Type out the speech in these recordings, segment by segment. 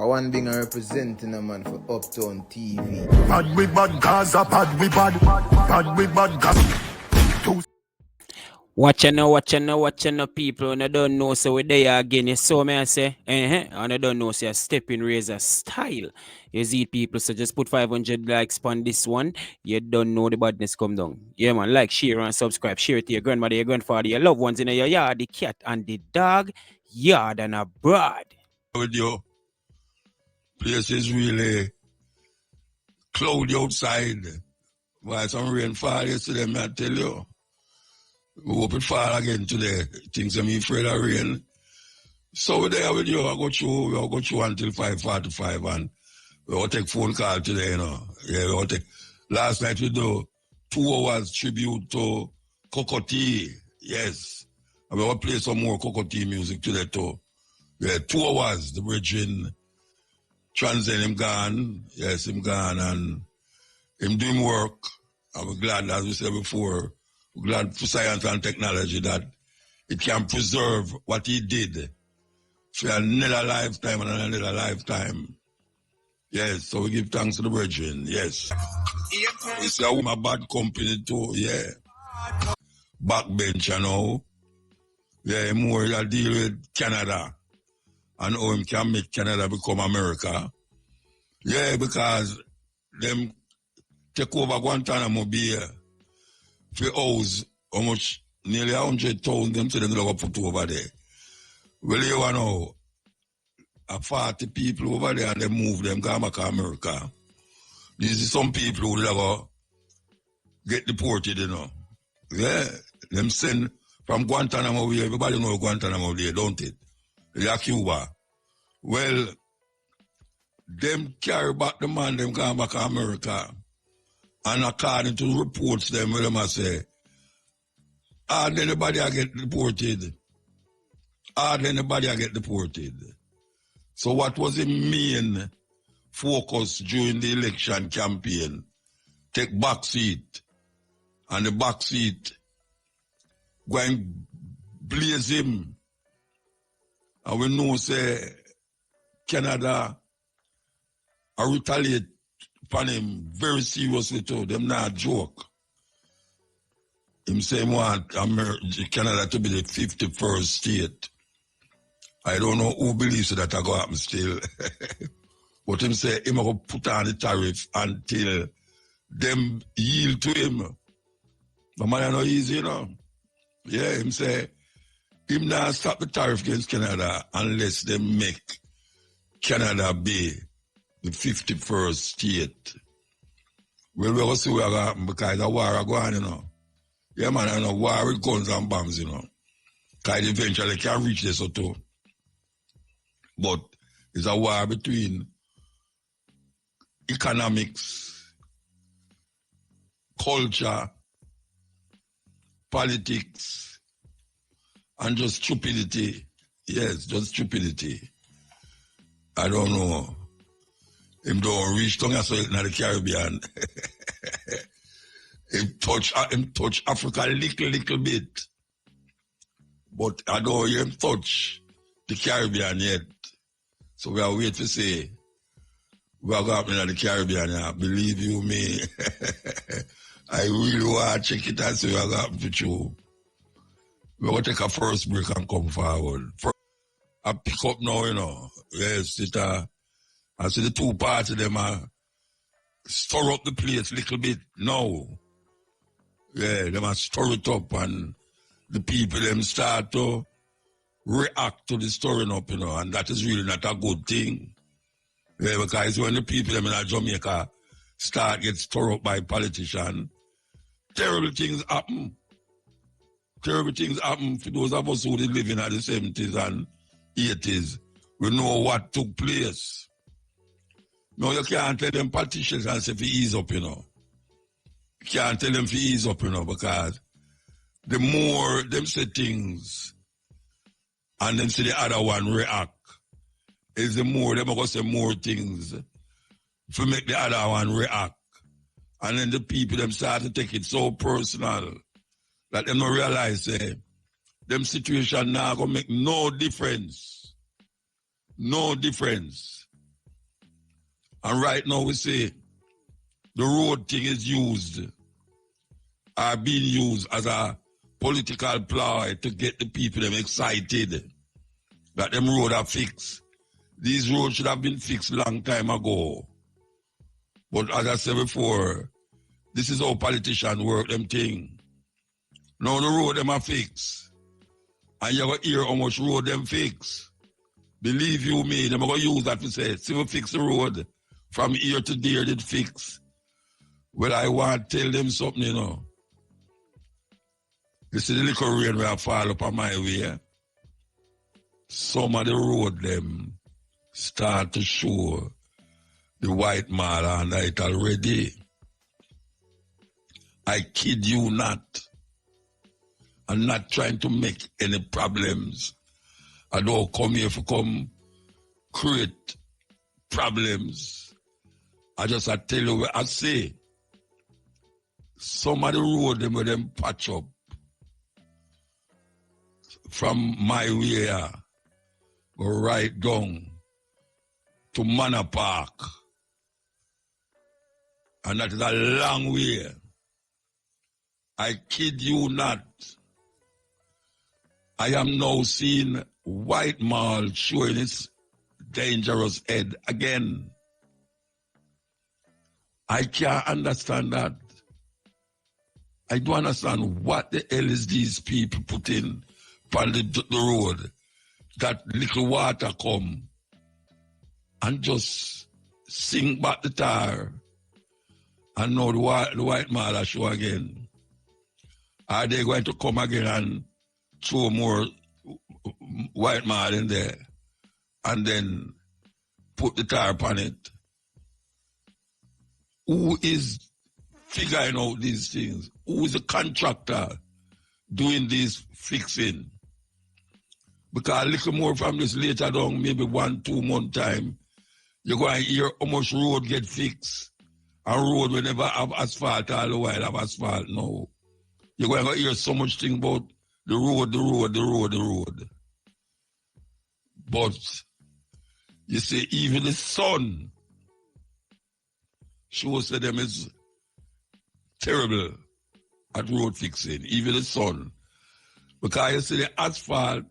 one being representing a man for Uptown TV. Bad we bad Gaza, bad we bad Gaza. Watch now, people. And I don't know, so we're there again. You saw me, I say, and I don't know, so Steppin razor style. You see, people, so just put 500 likes on this one. You don't know the badness come down. Yeah, man, like, share, and subscribe. Share it to your grandmother, your grandfather, your loved ones in your yard, the cat and the dog, yard and abroad. With you, place is really cloudy outside. Why some rain fall yesterday, I tell you. We hope it fall again today. Things are me afraid of rain. So we're there with you. We'll go through until 5:45 and we'll take phone call today, you know. Yeah, we'll take. Last night we do 2 hours tribute to Kokoti. Yes. And we'll play some more Kokoti music today too. Yeah, 2 hours. The bridging transcend him gone. Yes, him gone and him doing work. I'm glad, as we said before, we're glad for science and technology that it can preserve what he did for another lifetime and another lifetime. Yes, so we give thanks to the Virgin. Yes. It's a bad company too, yeah. Backbench, you know. Yeah, more I deal with Canada and how him can make Canada become America. Yeah, because them take over Guantanamo Bay for house, how much? Nearly 100,000 them say they're going to put over there. Well, you know, 40 people over there and they move them come back to America. These are some people who never get deported, you know. Yeah, them send from Guantanamo Bay. Everybody know Guantanamo Bay, don't it? Yeah, Cuba. Well, them carry back the man, them come back to America. And according to the reports, them must say, hardly anybody get deported. Hardly anybody get deported. So what was the main focus during the election campaign? Take back seat. And the back seat go and blaze him. And we know, say, Canada retaliate upon him very seriously too. Them not joke. Him say he want Canada to be the 51st state. I don't know who believes that I go happen still. But him say him going to put on the tariff until them yield to him. The man not easy, you know. Yeah, him say him not stop the tariff against Canada unless they make Canada be the 51st state. Well, we're going to see what happen because the war is going, you know. Yeah, man, I know war with guns and bombs, you know. Because eventually can reach this or two. But it's a war between economics, culture, politics, and just stupidity. Yes, just stupidity. I don't know. Him don't reach tongue so in the Caribbean. him touch Africa a little bit. But I don't hear him touch the Caribbean yet. So we are waiting to see. We are going in the Caribbean now. Believe you me. I really want to check it and see what I got to do. We're going to take a first break and come forward. I pick up now, you know. Yes, I see the two parts of them stir up the place a little bit now. Yeah, they must stir it up and the people them start to react to the stirring up, you know, and that is really not a good thing. Yeah, because when the people them in Jamaica start get stirred up by politicians, terrible things happen. Terrible things happen for those of us who live in the 70s and 80s. We know what took place. No, you can't tell them politicians and say, ease up, you know. You can't tell them to ease up, you know, because the more them say things and then see the other one react, is the more them are going to say more things to make the other one react. And then the people them start to take it so personal that they don't realize them situation now going to make no difference. No difference. And right now we say the road thing is being used as a political ploy to get the people them excited that them road are fixed. These roads should have been fixed long time ago. But as I said before, this is how politicians work them thing. Now the road them are fixed. And you're going to hear how much road them fix. Believe you me, they're going to use that to say, see we fix the road. From here to there, did fix. Well, I want to tell them something, you know. You see the little rain where I fall up on my way. Some of the road them start to show the white mark on it already. I kid you not. I'm not trying to make any problems. I don't come here to come create problems. I tell you what I say. Some of the road them where them patch up from my way go right down to Manor Park. And that is a long way. I kid you not. I am now seeing white mall showing its dangerous head again. I can't understand that. I don't understand what the hell is these people putting on the road. That little water come and just sink back the tar. And now the white mother show again. Are they going to come again and throw more white mud in there and then put the tar upon it? Who is figuring out these things? Who is the contractor doing this fixing? Because a little more from this later down, maybe 1-2 month time, you're going to hear how much road get fixed. And road will never have asphalt all the while have asphalt now. You're going to hear so much thing about the road. But you see, even the sun shows that them is terrible at road fixing, even the sun. Because you see the asphalt,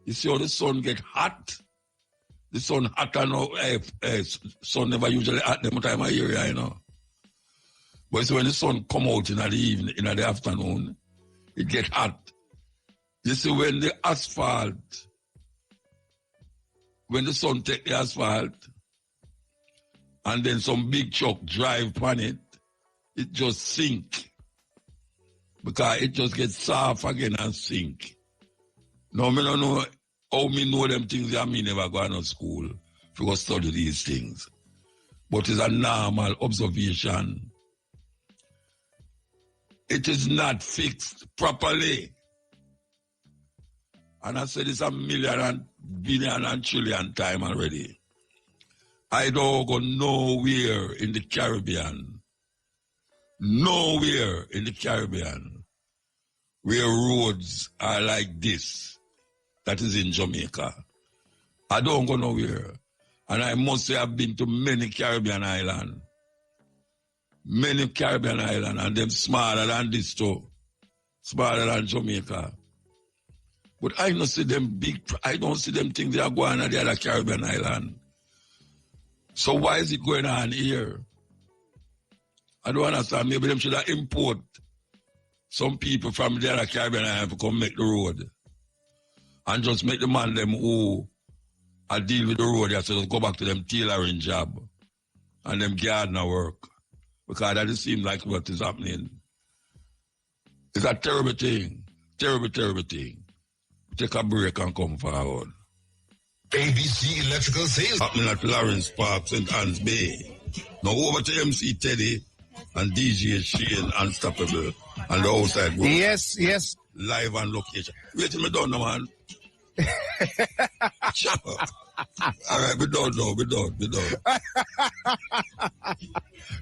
you see how the sun get hot. The sun hotter now. Sun never usually hot them time of year, you know. But so when the sun come out in the evening, in the afternoon, it get hot. You see when the asphalt, when the sun take the asphalt, and then some big truck drive upon it, it just sink. Because it just gets soft again and sink. Now, I don't know how me know them things that me never go to school to go study these things. But it's a normal observation. It is not fixed properly. And I said it's a million and billion and trillion time already. I don't go nowhere in the Caribbean. Nowhere in the Caribbean where roads are like this. That is in Jamaica. I don't go nowhere. And I must say I've been to many Caribbean islands. Many Caribbean islands, and them smaller than this too. Smaller than Jamaica. But I don't see them I don't see them things they are going on the other Caribbean island. So why is it going on here? I don't understand. Maybe them should have import some people from the other Caribbean island to come make the road. And just make the man them who are deal with the road, they have to just go back to them tailoring job and them gardener work. Because that just seems like what is happening. It's a terrible thing. Terrible, terrible thing. Take a break and come forward. ABC Electrical Sales. Happening at Lawrence Park, St. Anne's Bay. Now over to MC Teddy and DJ Shane Unstoppable and the outside group. Yes. Live on location. Wait till me done now, man. All right, we done.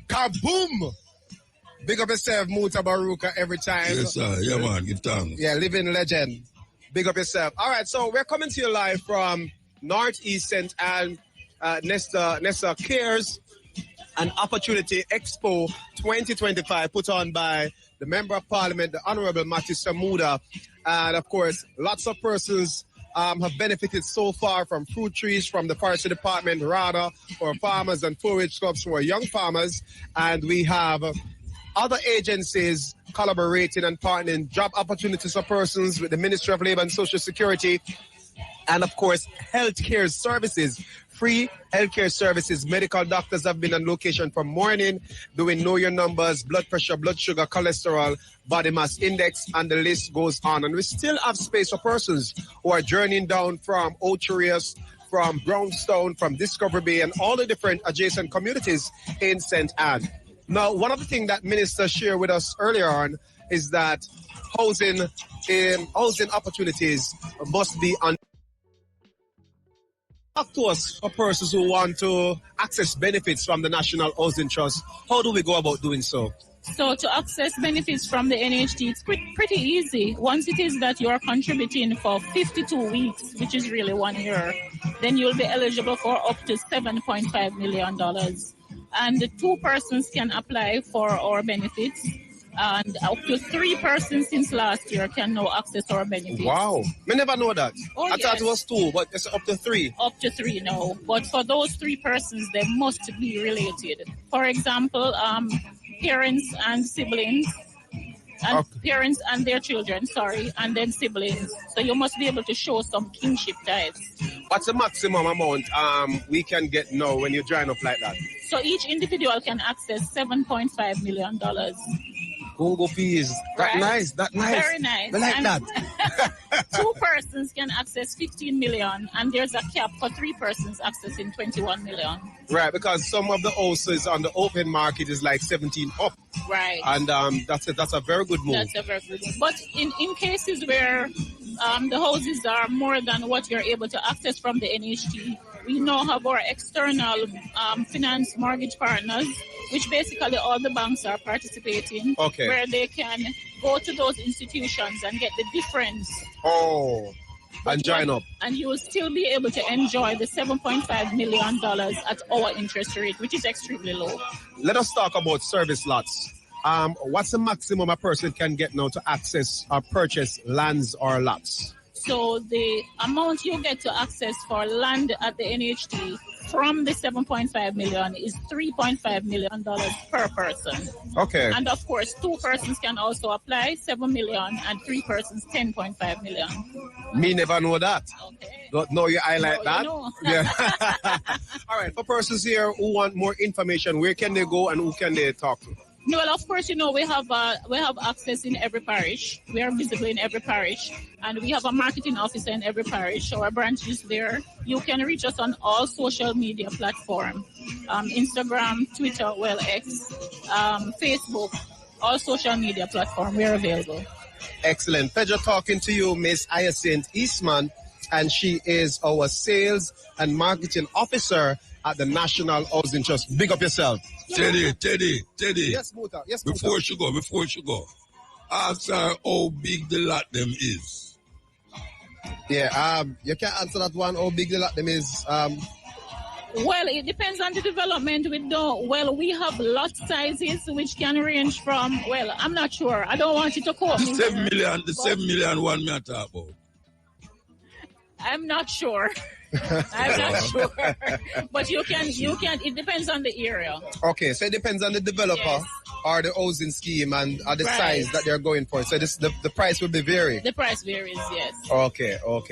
Kaboom! Big up yourself, Mutabaruka, every time. Yes, sir. Yeah, man. Give thanks. Yeah, living legend. Big up yourself. All right, so we're coming to you live from Northeast St. Anne Nesta Cares and Opportunity Expo 2025 put on by the Member of Parliament, the Honorable Matthew Samuda. And of course, lots of persons have benefited so far from fruit trees from the forestry department, rather, for farmers and forage clubs for young farmers. And we have other agencies collaborating and partnering job opportunities for persons with the Ministry of Labour and Social Security. And of course, healthcare services, free healthcare services. Medical doctors have been on location from morning, doing know your numbers, blood pressure, blood sugar, cholesterol, body mass index, and the list goes on. And we still have space for persons who are journeying down from Ocherius, from Brownstone, from Discovery Bay, and all the different adjacent communities in St. Anne. Now, one of the things that Minister shared with us earlier on is that housing opportunities must be on. Talk to us for persons who want to access benefits from the National Housing Trust. How do we go about doing so? So to access benefits from the NHT, it's pretty easy. Once it is that you are contributing for 52 weeks, which is really 1 year, then you'll be eligible for up to $7.5 million. And 2 persons can apply for our benefits. And up to 3 persons since last year can now access our benefits. Wow. I never know that. I thought it was 2, but it's up to 3. Up to 3 now. But for those 3 persons, they must be related. For example, parents and siblings, and parents and their children, and then siblings. So you must be able to show some kinship ties. What's the maximum amount we can get now when you join up like that? So each individual can access $7.5 million. Go fees. That nice. Very nice. I like that. 2 persons can access 15 million, and there's a cap for 3 persons accessing 21 million. Right, because some of the houses on the open market is like 17 up. Right. And that's a very good move. That's a very good move. But in cases where the houses are more than what you're able to access from the NHT, we now have our external finance mortgage partners, which basically all the banks are participating, where they can go to those institutions and get the difference. And join up. And you will still be able to enjoy the $7.5 million at our interest rate, which is extremely low. Let us talk about service lots. What's the maximum a person can get now to access or purchase lands or lots? So the amount you get to access for land at the NHT from the 7.5 million is $3.5 million per person. Okay. And of course, 2 persons can also apply 7 million and 3 persons 10.5 million. Me never know that. Okay. Don't know you highlight that. You know. Yeah. All right. For persons here who want more information, where can they go and who can they talk to? Well, of course, we have access in every parish. We are visible in every parish, and we have a marketing officer in every parish. Our branch is there. You can reach us on all social media platforms, Instagram, Twitter, X, Facebook, all social media platforms. We are available. Excellent. Pleasure talking to you, Miss Hyacinth Eastman, and she is our sales and marketing officer at the National Housing Trust. Big up yourself. Teddy. Yes, Muta. Before she go, ask her how big the lot them is. Yeah, you can't answer that one, how big the lot them is. Well, it depends on the development. We have lot sizes which can range from, I'm not sure. I don't want you to quote me. The 7 million one me talk about. I'm not sure. I'm not sure. But you can, it depends on the area. Okay, so it depends on the developer or the housing scheme and the size that they're going for. So the price will be vary. The price varies, yes. Okay. All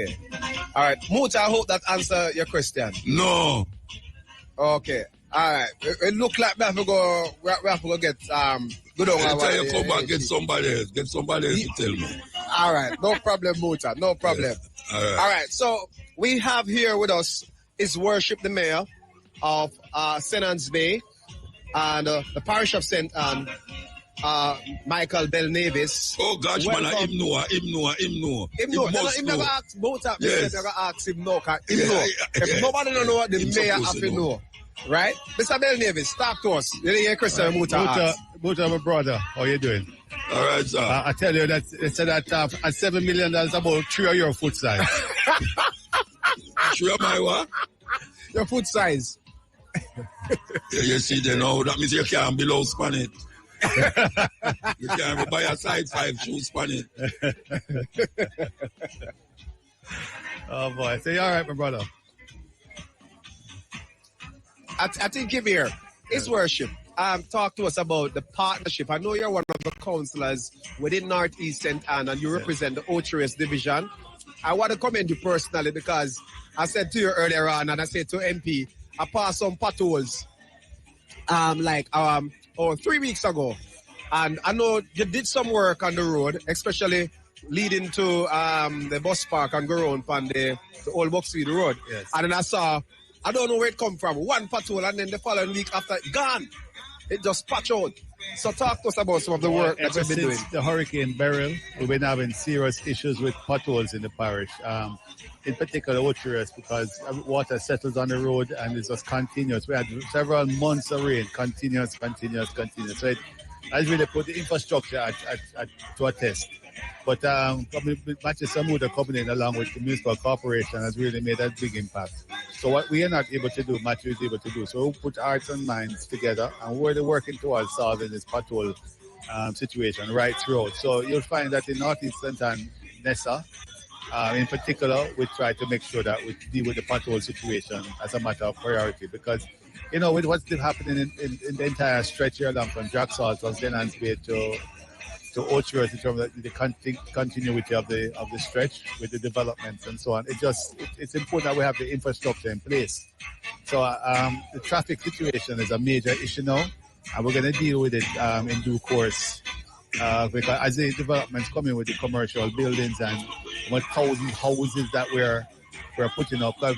right. Muta, I hope that answers your question. No. Okay. All right. It look like we have to go get good on. Tell you come back, get somebody else to tell me. All right. No problem, Muta. No problem. Yeah. All right. So we have here with us His Worship the Mayor of St. Anne's Bay and the parish of St. Anne, Michael Bell Navis. Oh gosh, man, him know. Him never ask Muta. Yes. Never ask him no. Him know. If nobody don't know what the mayor have to know. Right? Mr. Bell Navis, talk to us. You hear Christian Muta. Muta, my brother, how you doing? All right, sir. I tell you that they said that at $7 million, about 3 of your foot size. 3 of my what? Your foot size. Yeah, you see there now, that means you can't below span it. You can't buy a size 5 shoes span it. Oh boy. So you all right, my brother? I think him here. His worship. Talk to us about the partnership. I know you're one of the councillors within Northeast St. Anne and you represent the Ocho division. I want to commend you personally because I said to you earlier on and I said to MP, I passed some potholes 3 weeks ago. And I know you did some work on the road, especially leading to the bus park and go around on the old Buxfield Road. Yes. And then I saw, I don't know where it come from, one pothole and then the following week after, gone. It just patch out. So talk to us about some of the work that you've been doing. The Hurricane Beryl, we've been having serious issues with potholes in the parish. In particular, Ocho, because water settles on the road and it's just continuous. We had several months of rain, continuous. So it has really put the infrastructure to a test. But Manchester Muda coming in along with the municipal corporation has really made a big impact. So what we are not able to do, Matthew is able to do. So we'll put hearts and minds together and we're working towards solving this pothole situation right throughout. So you'll find that in Northeast St. Anne, Nessa, in particular, we try to make sure that we deal with the pothole situation as a matter of priority because, you know, with what's been happening in the entire stretch here along from Jacksall, from Denhams Bay to Ocho in terms of the continuity of the stretch with the developments and so on. It's important that we have the infrastructure in place. So the traffic situation is a major issue now, and we're going to deal with it in due course. Because as the developments come in with the commercial buildings and 1,000 houses that we're putting up. I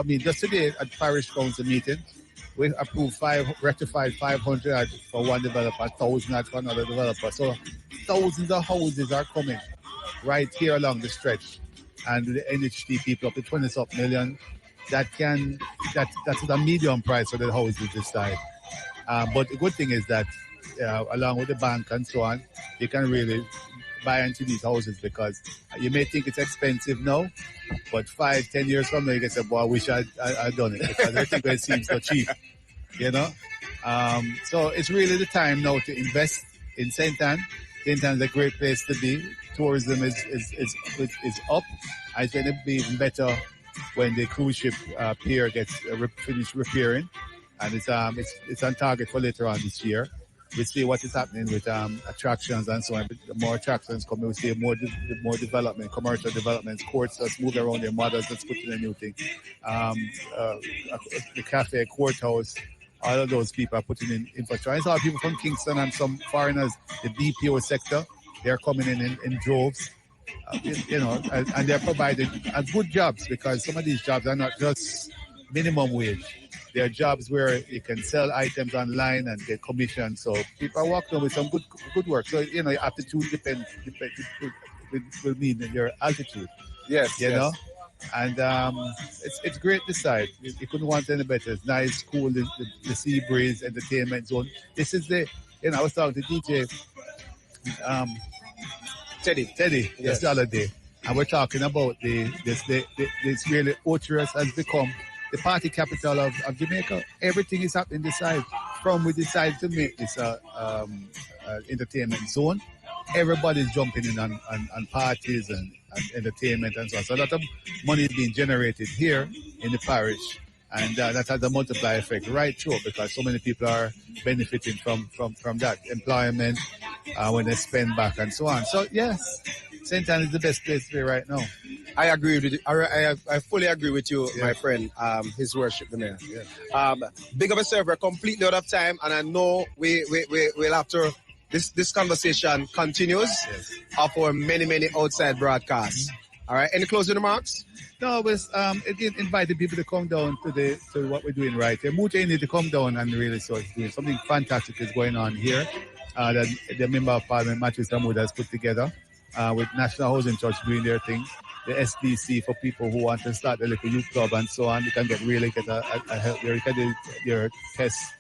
mean, just today at Parish Council meeting, we approved rectified 500 for one developer, 1,000 for another developer. So thousands of houses are coming right here along the stretch. And the NHT people up to 20 million, that's the medium price for the houses this side. But the good thing is that along with the bank and so on, you can really buy into these houses because you may think it's expensive now, but 5-10 years from now, you can say, boy, I wish I'd done it because everything it seems so cheap, you know? So it's really the time now to invest in St. Anne. St. Anne is a great place to be. Tourism is up. It's going to be even better when the cruise ship pier gets finished repairing. And it's on target for later on this year. We see what is happening with attractions and so on. The more attractions come, we see more development, commercial developments, courts that's moving around their models that's putting a new thing. The cafe, courthouse, all of those people are putting in infrastructure. I saw people from Kingston and some foreigners, the BPO sector, they're coming in droves, and they're providing good jobs because some of these jobs are not just minimum wage. There are jobs where you can sell items online and get commission. So people are working with some good work. So, your aptitude will mean your altitude. Yes. You know? And it's great this side. You couldn't want any better. It's nice, cool, the sea breeze, entertainment zone. This is I was talking to DJ Teddy yes. the other day. And we're talking about this really Ocho has become the party capital of Jamaica. Everything is happening this side. From we decided to make this entertainment zone, everybody's jumping in on parties and entertainment and so on. So a lot of money is being generated here in the parish. And that has a multiplier effect right through because so many people are benefiting from that employment when they spend back and so on. So, yes, St. Anne is the best place to be right now. I agree with you. I fully agree with you, my friend. His worship, the mayor. Yeah. Big of a server, completely out of time, and I know we'll have to. This conversation continues for many outside broadcasts. All right. Any closing remarks? No, but again, inviting people to come down to what we're doing right here. Muta need to come down and really start doing something fantastic is going on here. That the Member of Parliament, Matthew Samuda, has put together with National Housing Church doing their thing. The SDC for people who want to start a little youth club and so on. You can get a help there. You can do your tests,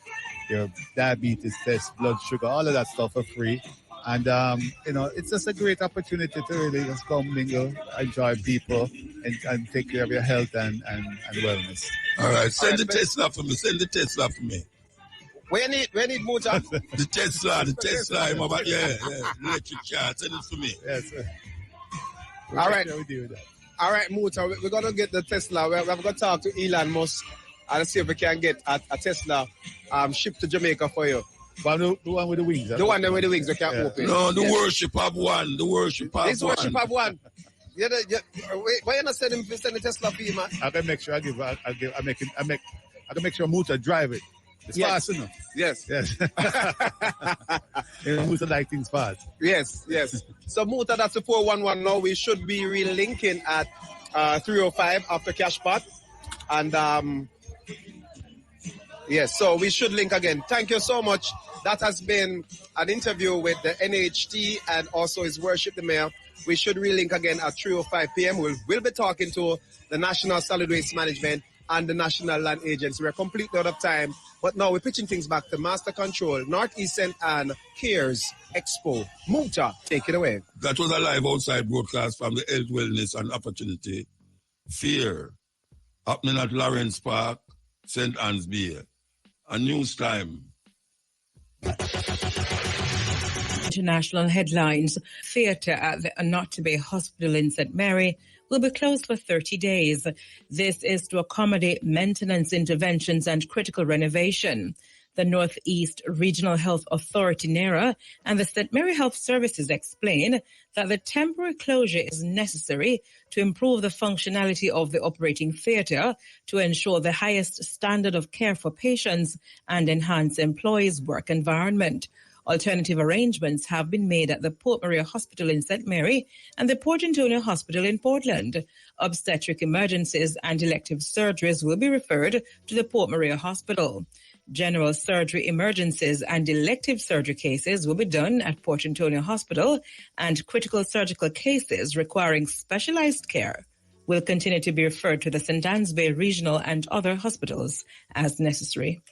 your diabetes test, blood sugar, all of that stuff for free. And, it's just a great opportunity to really just come, mingle, enjoy people, and take care of your health and wellness. All right, send the Tesla for me. Send the Tesla for me. Where need Muta? The Tesla, electric car. Send it for me. Yes, sir. All right. We do that. All right, Muta, we're going to get the Tesla. We're going to talk to Elon Musk and see if we can get a Tesla shipped to Jamaica for you. But the one with the wings. The one with the wings we can open. No, the worship of one. The worship of this one. This worship of one. Why you not send him to send the Tesla for you, man? I can make sure I can make sure Muta drive it. It's fast enough. Yes. Muta like things fast. Yes. So Muta, that's the 411 now. We should be relinking at 305 after cash pot. And yes, so we should link again. Thank you so much. That has been an interview with the NHT and also His Worship the Mayor. We should relink again at 3:05 p.m. We'll be talking to the National Solid Waste Management and the National Land Agency. We're completely out of time, but now we're pitching things back to Master Control, Northeastern and Cares Expo. Muta, take it away. That was a live outside broadcast from the Health, Wellness and Opportunity Fair happening at Lawrence Park, St. Anne's Bay. A news time. International headlines. Theatre at the Not Bay Hospital in St. Mary will be closed for 30 days. This is to accommodate maintenance interventions and critical renovation. The Northeast Regional Health Authority, NERA, and the St. Mary Health Services explain that the temporary closure is necessary to improve the functionality of the operating theatre, to ensure the highest standard of care for patients and enhance employees' work environment. Alternative arrangements have been made at the Port Maria Hospital in St. Mary and the Port Antonio Hospital in Portland. Obstetric emergencies and elective surgeries will be referred to the Port Maria Hospital. General surgery emergencies and elective surgery cases will be done at Port Antonio Hospital, and critical surgical cases requiring specialized care will continue to be referred to the St. Anne's Bay Regional and other hospitals as necessary.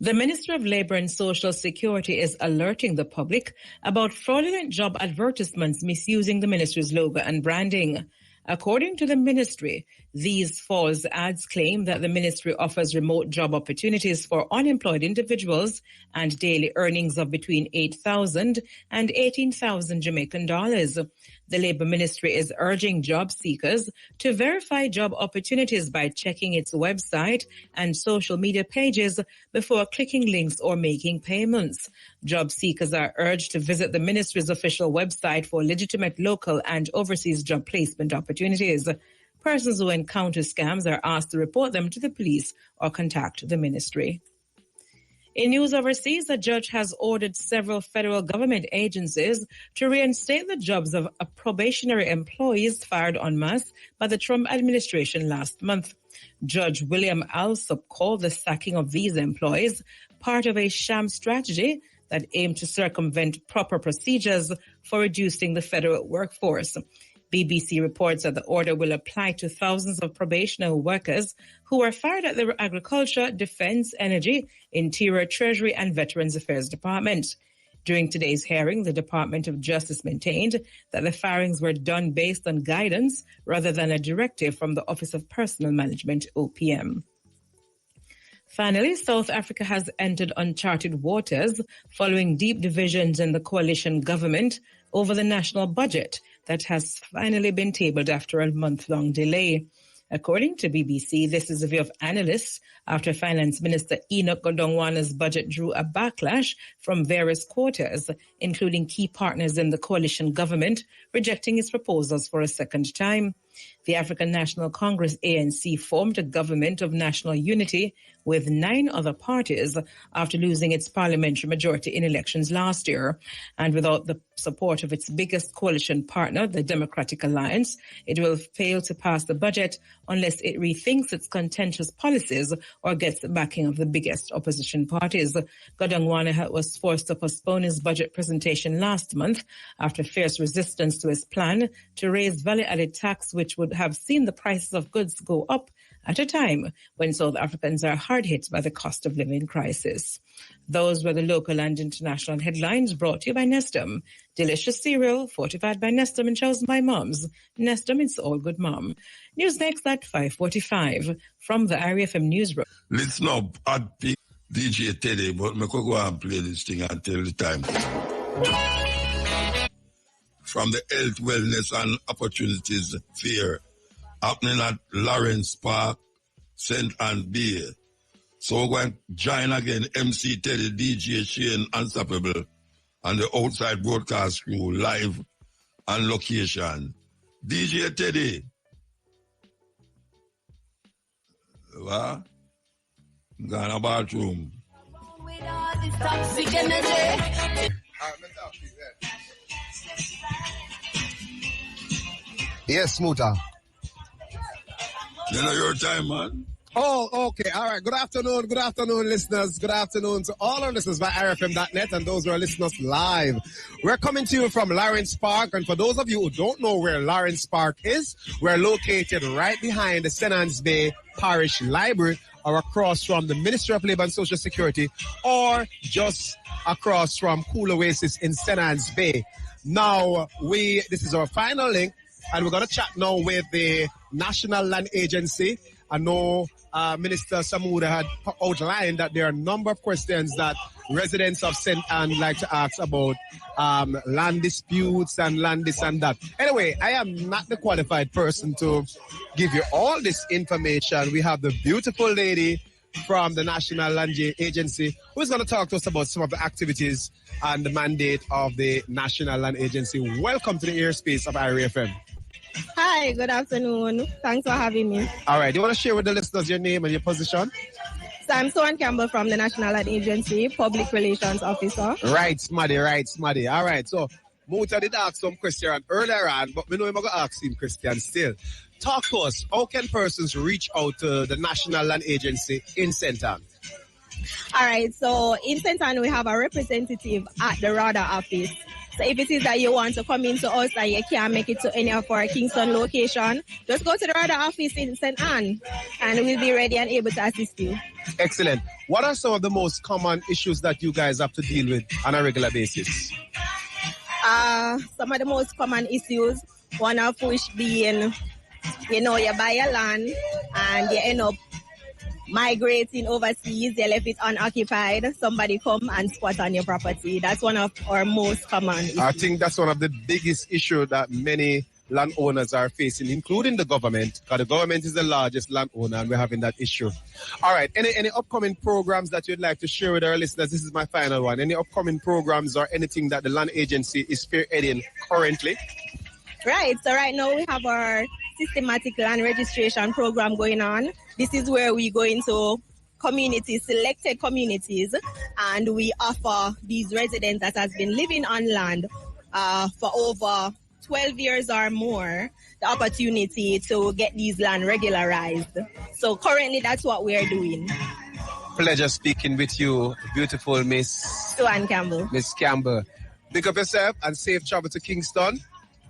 The Minister of Labour and Social Security is alerting the public about fraudulent job advertisements misusing the ministry's logo and branding. According to the ministry, these false ads claim that the ministry offers remote job opportunities for unemployed individuals and daily earnings of between $8,000 and $18,000 Jamaican dollars. The Labour Ministry is urging job seekers to verify job opportunities by checking its website and social media pages before clicking links or making payments. Job seekers are urged to visit the ministry's official website for legitimate local and overseas job placement opportunities. Persons who encounter scams are asked to report them to the police or contact the ministry. In news overseas, a judge has ordered several federal government agencies to reinstate the jobs of probationary employees fired en masse by the Trump administration last month. Judge William Alsop called the sacking of these employees part of a sham strategy that aimed to circumvent proper procedures for reducing the federal workforce. BBC reports that the order will apply to thousands of probationary workers who were fired at the Agriculture, Defense, Energy, Interior, Treasury, and Veterans Affairs Department. During today's hearing, the Department of Justice maintained that the firings were done based on guidance rather than a directive from the Office of Personnel Management, OPM. Finally, South Africa has entered uncharted waters following deep divisions in the coalition government over the national budget that has finally been tabled after a month-long delay. According to BBC, this is the view of analysts after Finance Minister Enoch Godongwana's budget drew a backlash from various quarters, including key partners in the coalition government, rejecting its proposals for a second time. The African National Congress, ANC, formed a government of national unity with 9 other parties after losing its parliamentary majority in elections last year. And without the support of its biggest coalition partner, the Democratic Alliance, it will fail to pass the budget unless it rethinks its contentious policies or gets the backing of the biggest opposition parties. Godongwana was forced to postpone his budget presentation last month after fierce resistance to his plan to raise value-added tax, which would have seen the prices of goods go up at a time when South Africans are hard hit by the cost of living crisis. Those were the local and international headlines brought to you by Nestum. Delicious cereal fortified by Nestum and chosen by moms. Nestum, it's all good mom. News next at 5:45 from the IRFM newsroom. Let's not add DJ Teddy, but I could go and play this thing until the time. From the Health, Wellness and Opportunities Fair happening at Lawrence Park, St. Anne Bay. So we're going to join again MC Teddy, DJ Shane, Unstoppable, and the outside broadcast crew live on location. DJ Teddy. What? Go in a bathroom. Yes, Muta. You know your time, man. Oh, okay. All right. Good afternoon, listeners. Good afternoon to all our listeners by IRFM.net and those who are listening us live. We're coming to you from Lawrence Park. And for those of you who don't know where Lawrence Park is, we're located right behind the St. Anne's Bay Parish Library, or across from the Ministry of Labour and Social Security, or just across from Cool Oasis in St. Anne's Bay. Now, this is our final link, and we're going to chat now with the National Land Agency. I know Minister Samuda had outlined that there are a number of questions that residents of St. Anne like to ask about land disputes and land this and that. Anyway, I am not the qualified person to give you all this information. We have the beautiful lady from the National Land Agency who is going to talk to us about some of the activities and the mandate of the National Land Agency. Welcome to the airspace of IRFM. Hi, good afternoon. Thanks for having me. All right. Do you want to share with the listeners your name and your position? So I'm Swan Campbell from the National Land Agency, Public Relations Officer. Right, Smaddy. All right. So, Muta did ask some question earlier on, but we know I'm going to ask him question still. Talk to us. How can persons reach out to the National Land Agency in St. Anne? All right. So in St. Anne, we have a representative at the RADA office. So if it is that you want to come into us and you can't make it to any of our Kingston location, just go to the RADA office in St. Anne and we'll be ready and able to assist you. Excellent. What are some of the most common issues that you guys have to deal with on a regular basis? Some of the most common issues, one of which being, you buy a land and you end up migrating overseas, you left it unoccupied, somebody come and squat on your property. That's one of our most common issues. I think that's one of the biggest issues that many landowners are facing, including the government, because the government is the largest landowner and we're having that issue. All right, any upcoming programs that you'd like to share with our listeners? This is my final one. Any upcoming programs or anything that the land agency is spearheading currently? Right, so right now we have our systematic land registration program going on. This is where we go into communities, selected communities, and we offer these residents that has been living on land for over 12 years or more the opportunity to get these land regularized. So currently that's what we are doing. Pleasure speaking with you, beautiful Miss Swan Campbell. Miss Campbell. Pick up yourself and safe travel to Kingston.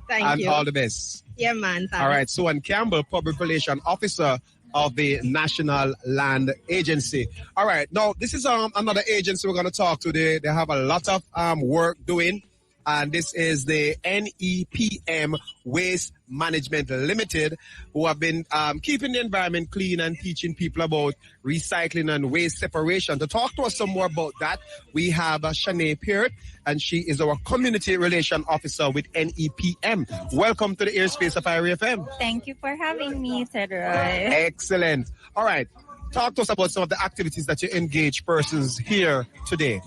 Thank you. And all the best. Yeah, man. Thanks. All right, Swan Campbell, Public Relations Officer of the National Land Agency. All right, now this is another agency we're going to talk to. They have a lot of work doing, and this is the NEPM Waste Management Limited, who have been keeping the environment clean and teaching people about recycling and waste separation. To talk to us some more about that, we have Shanae Peart, and she is our Community Relation Officer with NEPM. Welcome to the airspace of IRFM. Thank you for having me, Tedroy. Excellent. All right. Talk to us about some of the activities that you engage persons here today.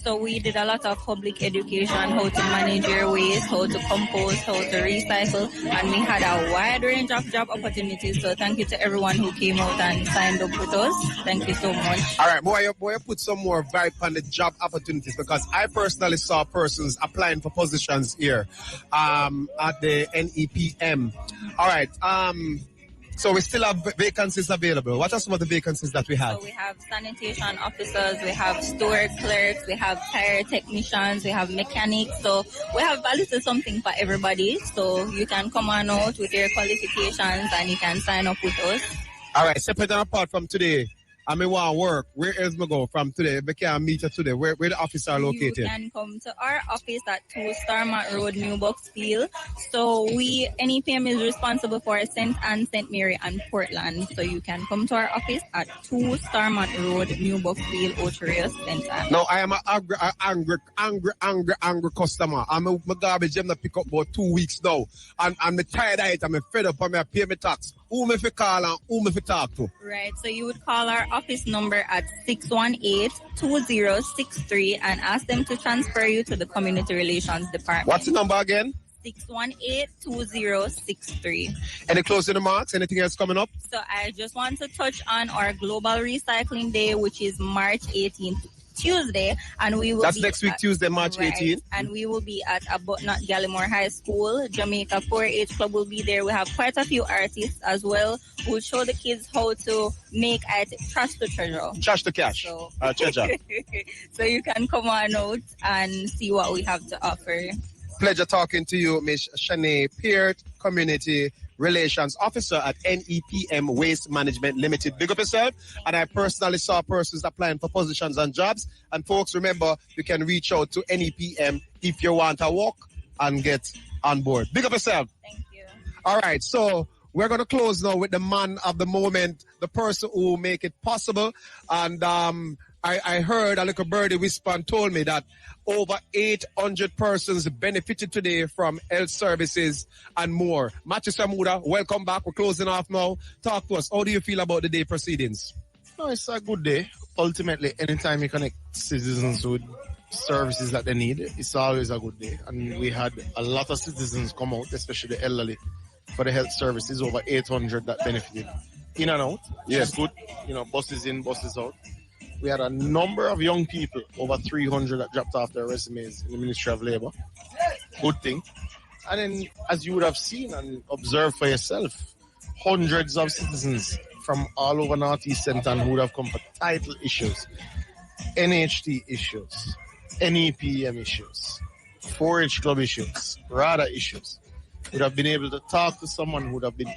So we did a lot of public education, how to manage your waste, how to compost, how to recycle, and we had a wide range of job opportunities. So thank you to everyone who came out and signed up with us. Thank you so much. All right, boy, put some more vibe on the job opportunities, because I personally saw persons applying for positions here at the NEPM. All right. So we still have vacancies available. What are some of the vacancies that we have? So we have sanitation officers, we have store clerks, we have tire technicians, we have mechanics. So we have a little something for everybody. So you can come on out with your qualifications and you can sign up with us. All right, separate and apart from today, I mean, want to work. Where else me go from today? If we can meet her today, where the office are located? You can come to our office at 2 Starmont Road, New Bucksfield. So NEPM is responsible for St. Anne, St. Mary, and Portland. So you can come to our office at 2 Starmont Road, New Bucksfield, Ocho St. Anne. No, I am an angry customer. I'm a garbage. I'm pick up about 2 weeks now, and I'm tired of it. I'm fed up. I'm pay my tax. Who me fi call and who me fi talk to? Right, so you would call our office number at 618-2063 and ask them to transfer you to the Community Relations Department. What's the number again? 618-2063. Any closing remarks? Anything else coming up? So I just want to touch on our Global Recycling Day, which is March 18th. Tuesday, and we will That's be next week, Tuesday, March 18th. And we will be at Abutnot Gallimore High School. Jamaica 4-H Club will be there. We have quite a few artists as well who will show the kids how to make trash to treasure. Trash to cash. So, treasure. So you can come on out and see what we have to offer. Pleasure talking to you, Miss Shanae Peart, Community Relations Officer at NEPM Waste Management Limited. Big up yourself. And I personally saw persons applying for positions and jobs. And folks, remember, you can reach out to NEPM if you want to walk and get on board. Big up yourself. Thank you. All right, so we're going to close now with the man of the moment, the person who make it possible. And I heard a little birdie whisper and told me that over 800 persons benefited today from health services and more. Matthew Samuda, welcome back. We're closing off now. Talk to us. How do you feel about the day proceedings? No, it's a good day. Ultimately, anytime you connect citizens with services that they need, it's always a good day. And we had a lot of citizens come out, especially the elderly, for the health services, over 800 that benefited. In and out, yes, good. Buses in, buses out. We had a number of young people, over 300, that dropped off their resumes in the Ministry of Labour. Good thing. And then, as you would have seen and observed for yourself, hundreds of citizens from all over Northeast Centre who would have come for title issues, NHT issues, NEPM issues, 4-H club issues, RADA issues, would have been able to talk to someone who would have been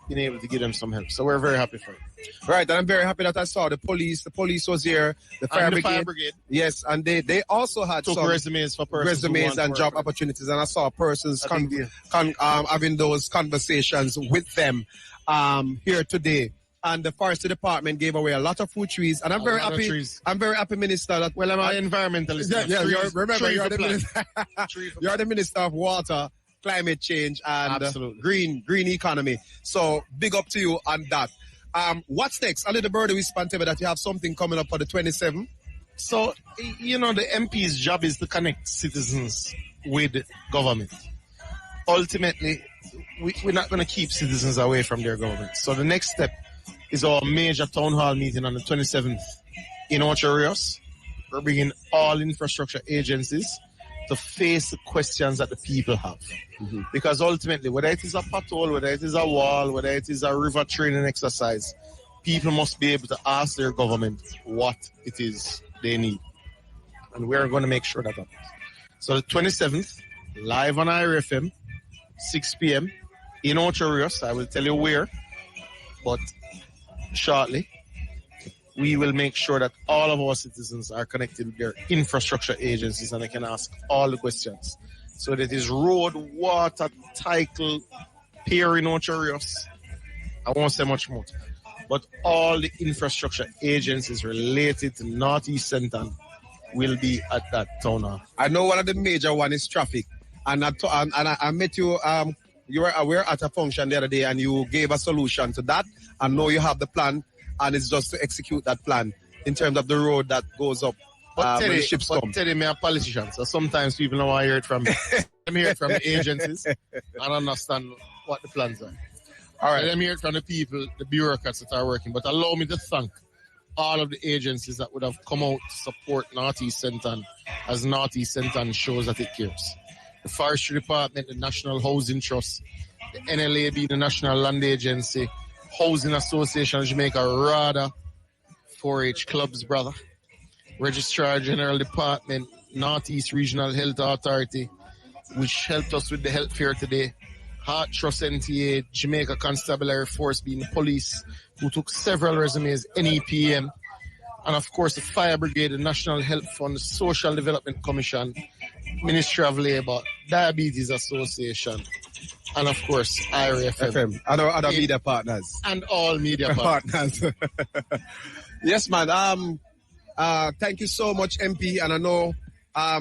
able to give them some help. So we're very happy for it. Right, and I'm very happy that I saw the police. The police was here, the fire brigade. Yes, and they also had took some resumes for persons resumes and job opportunities, and I saw persons having those conversations with them here today. And the forestry department gave away a lot of food trees, and I'm very happy. I'm very happy, Minister. That I'm an environmentalist. Yeah, you're the minister. You're the Minister of Water, Climate Change, and green economy. So big up to you on that. What's next? A little birdie whisper tell me that you have something coming up for the 27th. So, the MP's job is to connect citizens with government. Ultimately, we're not going to keep citizens away from their government. So the next step is our major town hall meeting on the 27th in Ocho Rios. We're bringing all infrastructure agencies to face the questions that the people have. Mm-hmm. Because ultimately, whether it is a pothole, whether it is a wall, whether it is a river training exercise, people must be able to ask their government what it is they need. And we're going to make sure that happens. So the 27th, live on IRFM, 6 p.m. in Ocho Rios. I will tell you where, but shortly, we will make sure that all of our citizens are connected with their infrastructure agencies and they can ask all the questions. So that is road, water, title, pier in Ocho Rios. I won't say much more. But all the infrastructure agencies related to Northeast Centre will be at that town hall. I know one of the major one is traffic. And I met you, you were at a function the other day and you gave a solution to that. And now you have the plan. And it's just to execute that plan in terms of the road that goes up when the ships come. Teddy, me a politician, so sometimes people don't want to hear it from me. Let me hear it from the agencies and understand what the plans are. All right. Let me hear it from the people, the bureaucrats that are working. But allow me to thank all of the agencies that would have come out to support Northeast Centre as Northeast Centre shows that it cares. The Forestry Department, the National Housing Trust, the NLAB, the National Land Agency, Housing Association of Jamaica, RADA, 4-H Clubs, brother, Registrar General Department, Northeast Regional Health Authority, which helped us with the health fair today, Heart Trust NTA, Jamaica Constabulary Force being the police, who took several resumes, NEPM, and of course the Fire Brigade, the National Health Fund, the Social Development Commission, Ministry of Labour, Diabetes Association, and of course IRFM. Other media partners. And all media partners. Yes, man. Thank you so much, MP. And I know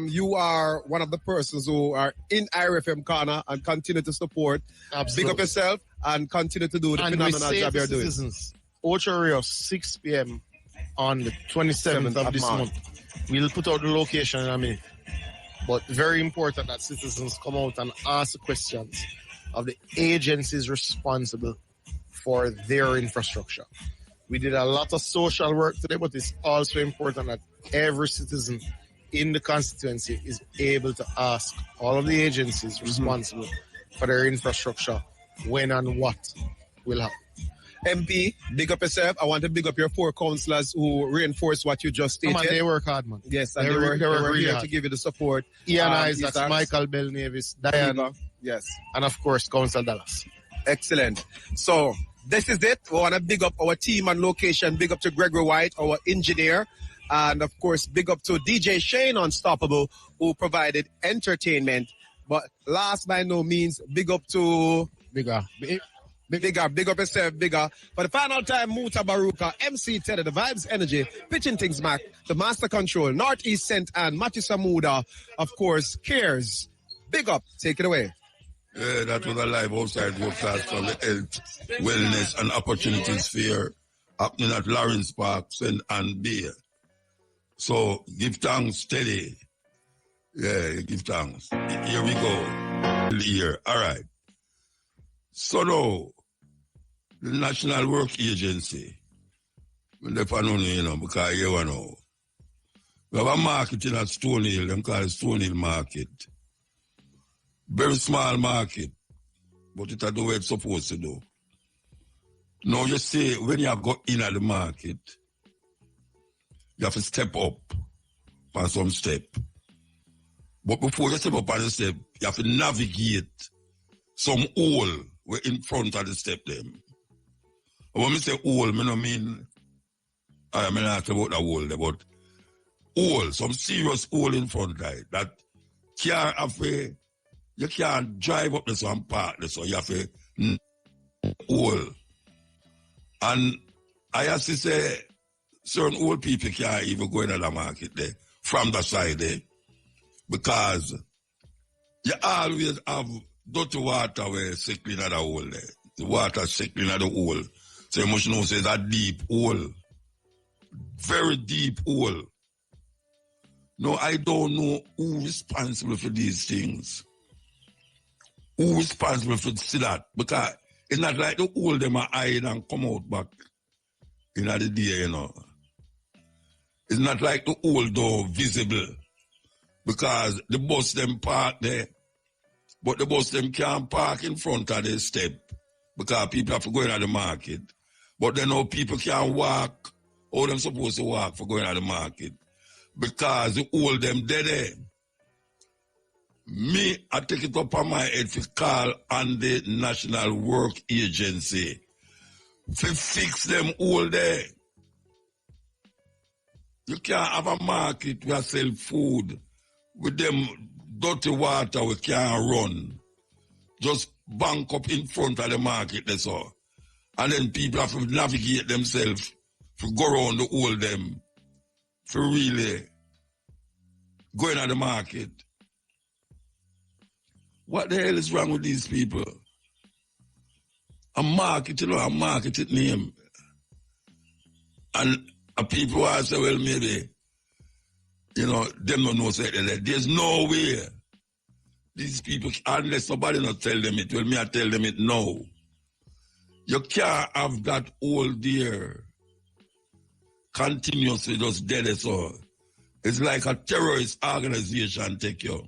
you are one of the persons who are in IRFM corner and continue to support. Absolutely. Big up yourself and continue to do the phenomenal job you're doing. Ocho Rio, 6 p.m. on the 27th of this month. We'll put out the location in a minute. But very important that citizens come out and ask the questions of the agencies responsible for their infrastructure. We did a lot of social work today, but it's also important that every citizen in the constituency is able to ask all of the agencies responsible for their infrastructure when and what will happen. MP, big up yourself. I want to big up your 4 councillors who reinforced what you just stated. Man, they work hard, man. Yes, and they were really here hard to give you the support. Ian Isaacs, Michael Bell Navis, Diana, yes, and of course, Council Dallas. Excellent. So this is it. We want to big up our team and location. Big up to Gregory White, our engineer. And of course, big up to DJ Shane Unstoppable, who provided entertainment. But last by no means, big up to... Bigger, big up yourself, bigger. For the final time, Mutabaruka, MC Teddy, the Vibes Energy, Pitching Things Back, the Master Control, Northeast Scent, and Matthew Samuda, of course, Cares. Big up. Take it away. Yeah, that was a live outside broadcast from the health, wellness, and opportunities fair happening at Lawrence Park and Bay. So give thanks, steady. Yeah, give thanks. Here we go. Here. All right. So now, the National Work Agency, because you know, we have a market in Stone Hill, them call it Stone Hill Market. Very small market, but it do what it's supposed to do. Now you see, when you go in at the market, you have to step up on some step. But before you step up on the step, you have to navigate some hole in front of the step them. When I say hole, I don't mean, I mean not about the hole there, but hole, some serious hole in front of it that can't have a, you can't drive up this one park this, so you have a hole. And I have to say, certain old people can't even go into the market there, from the side there, because you always have dirty water where sickling at the hole there. The water sickling at the hole. So you must know it's a deep hole. Very deep hole. No, I don't know who is responsible for these things. Who is responsible for that? Because it's not like the hole them are hide and come out back in the day, you know. It's not like the hole door visible. Because the bus them park there. But the bus them can't park in front of the step because people have to go into the market. But then now people can't walk how them supposed to walk for going to the market because the hole them dead there. Me, I take it up on my head to call on the National Work Agency to fix them hole there. You can't have a market where sell food with them dirty water we can't run. Just bank up in front of the market, that's all. And then people have to navigate themselves to go around the hole them for really going at the market. What the hell is wrong with these people? A market, you know, a marketed name. And people will say, well, maybe, you know, them don't know that. There's no way these people, unless somebody not tell them it, well, me I tell them it now. You can't have that hole there continuously just dead as all. It's like a terrorist organization take you.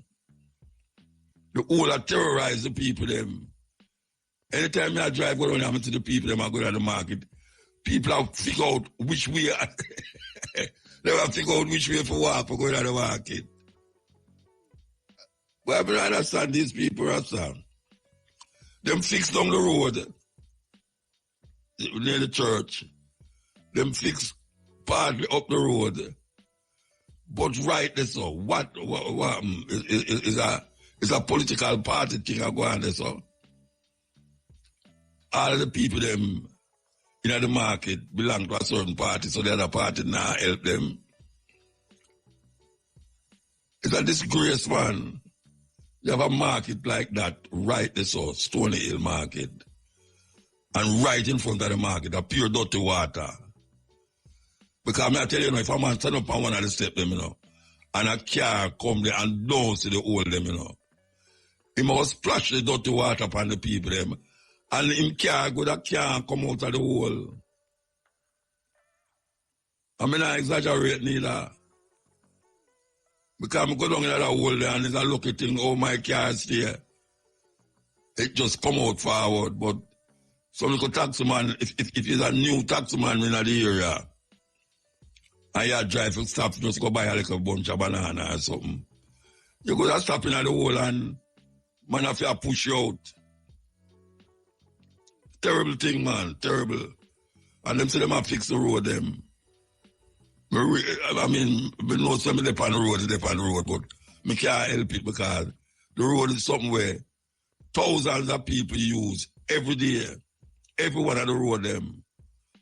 The whole are terrorize the people them. Anytime I drive go down to the people them I go to the market, people have to figure out which way they have to figure out which way for walk for going to the market. But I don't understand these people, understand. Them fix down the road near the church. Them fix partly up the road. But right there, so what is a political party thing going on there, so. All of the people them in the market belong to a certain party, so the other party now help them. It's a disgrace, man. You have a market like that right there, so Stony Hill Market. And right in front of the market, a pure dirty water. Because I tell you, if a man stand up on one of the steps, them, and a car come there and don't see the hole, them, he must splash the dirty water upon the people, them. And him can't go, that can't come out of the hole. I mean, I exaggerate neither. Because I go down in that hole there and it's a lucky thing, oh, my car is there. It just come out forward. But some little taxi man, if it's a new taxi man in the area, and you drive and stop, just go buy a little bunch of banana or something. You go to stop in the hole and man have to push you out. Terrible thing, man. Terrible. And them say them have fix the road, them. I mean, we know some of them on the road, but I can't help it because the road is something where thousands of people use every day. Every one of the road, them.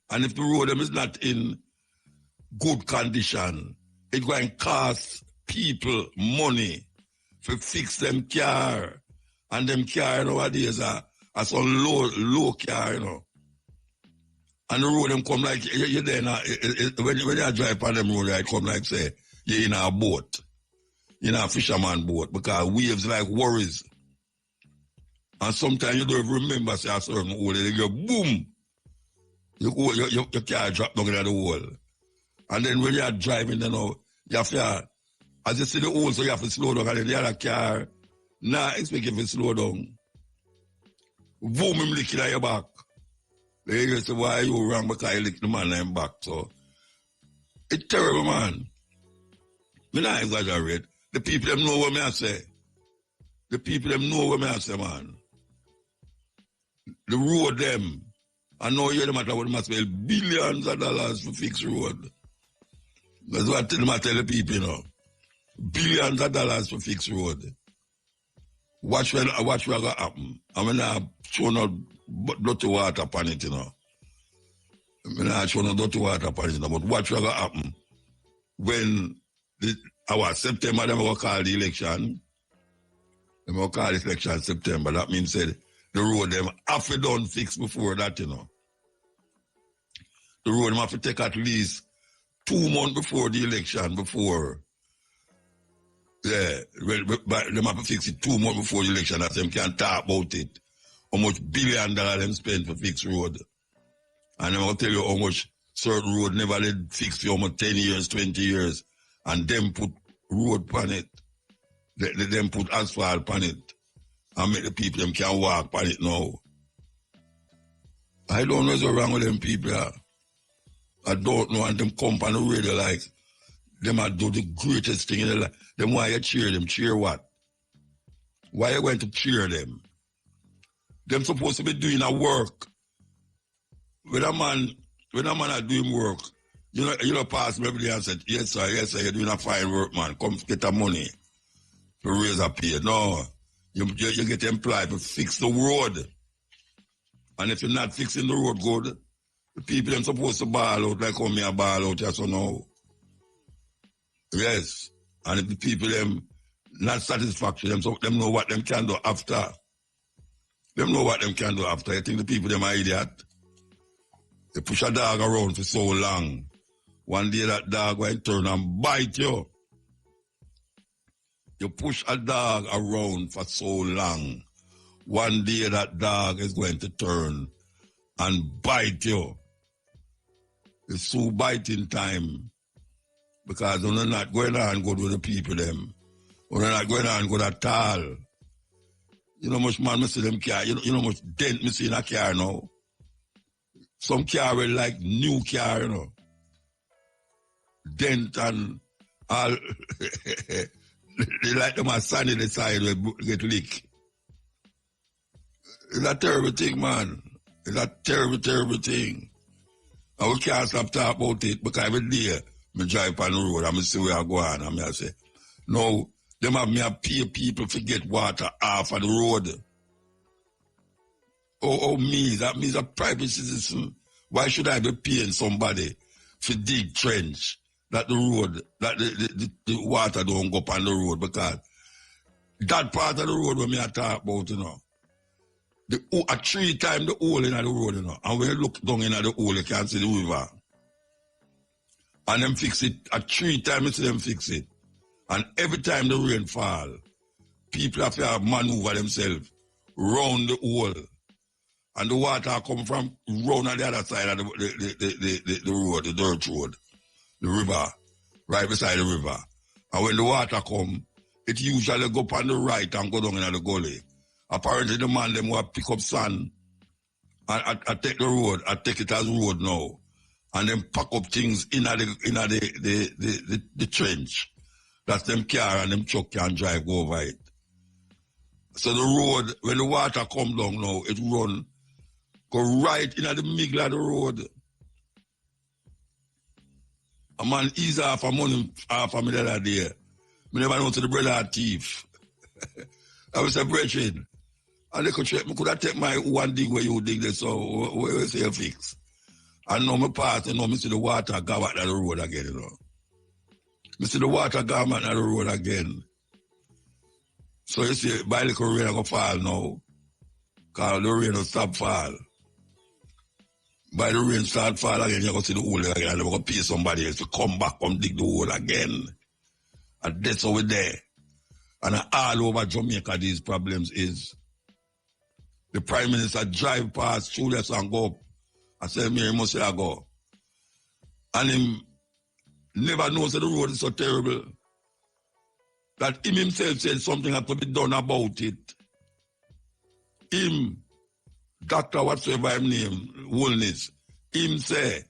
And if the road, them is not in good condition, it's going to cost people money to fix them car. And them car nowadays are some low car, And the road them come like, you there now, when you drive on them road, it come like, say, you're in a boat. You're in a fisherman boat, because waves like worries. And sometimes you don't even remember, say, a certain hole, they go boom. Your car drop down in the hole. And then when you're driving, you have to, as you see the hole, so you have to slow down, and then the other car, expect you to slow down. Boom, him licking at your back. They say, why are you wrong? Because you lick the man in back. So, it's terrible, man. Me not exaggerate. The people them know what me I say. The people them know what me I say, man. The road them. I know you matter what must spend billions of dollars for fix road. That's what I tell the people, Billions of dollars for fix road. Watch what going to happen. I mean, I'm showing no dirty water upon it, I mean, I'm showing no dirty water upon it, but watch what going to happen when our September, they're going to call the election. They're going to call the election in September. That means that the road, them have to done fix before that, The road, them have to take at least 2 months before the election, yeah, but them have to fix it 2 months before the election, that them can talk about it. How much $1 billion them spend for fix road. And I'm going to tell you how much certain road never did fix for almost 10 years, 20 years. And them put road on it. They them put asphalt on it. And make the people them can walk on it now. I don't know what's wrong with them people. I don't know. And them company really like, them are do the greatest thing in their life. Then why you cheer them? Cheer what? Why you going to cheer them? Them supposed to be doing a work. When a man are doing work, you know pass me every day and said, yes sir, you're doing a fine work, man. Come get the money to raise a pay. No. You get employed to fix the road. And if you're not fixing the road good, the people them supposed to ball out like how me a ball out here so now. Yes. And if the people them not satisfactory, them know what them can do after. Them know what them can do after. You think the people them are idiot? They push a dog around for so long. One day that dog will turn and bite you. You push a dog around for so long. One day that dog is going to turn and bite you. It's so biting time. Because we're not going on good with the people them. We're not going on good at all. You know much man, I see them car. You know much dent I see in a car now. Some car will like new car, Dent and all. They like them as sand in the side will get leak. It's a terrible thing, man. It's a terrible, terrible thing. And we can't stop talking about it because every day I drive on the road and I see where I go on and I say, no, them have me pay people to get water off of the road. Oh, me, that means a private citizen. Why should I be paying somebody to dig trench that the road, that the water don't go up on the road? Because that part of the road when me I talk about, you know, a 3 times the hole in the road, you know, and when you look down in the hole, you can see the river. And them fix it, a 3 times you see them fix it. And every time the rain fall, people have to maneuver themselves round the hole. And the water come from round on the other side of the road, the dirt road, the river, right beside the river. And when the water come, it usually go up on the right and go down in the gully. Apparently the man them will pick up sand and I take the road, I take it as road now. And then pack up things in the trench. That's them car and them truck can drive over it. So the road, when the water come down now, it go right in the middle of the road. A man ease off a money half a million a day. Me never know to the brother a thief. I was a brethren. And they could check, me could have take my one dig where you dig this, so where you say fix. And now me pass, and now me see the water go out of the road again, you know. Me see the water go out of the road again. So you see, by the rain I go fall now. Because the rain will stop fall. By the rain start fall again, you go see the hole again, and you go pay somebody else to come back, come dig the hole again. And that's how we're there. And all over Jamaica, these problems is the Prime Minister drive past Julius and go up. I said, Mary must say I go. And him never knows that the road is so terrible that him himself said something had to be done about it. Him, doctor whatsoever his name, Wellness, him say,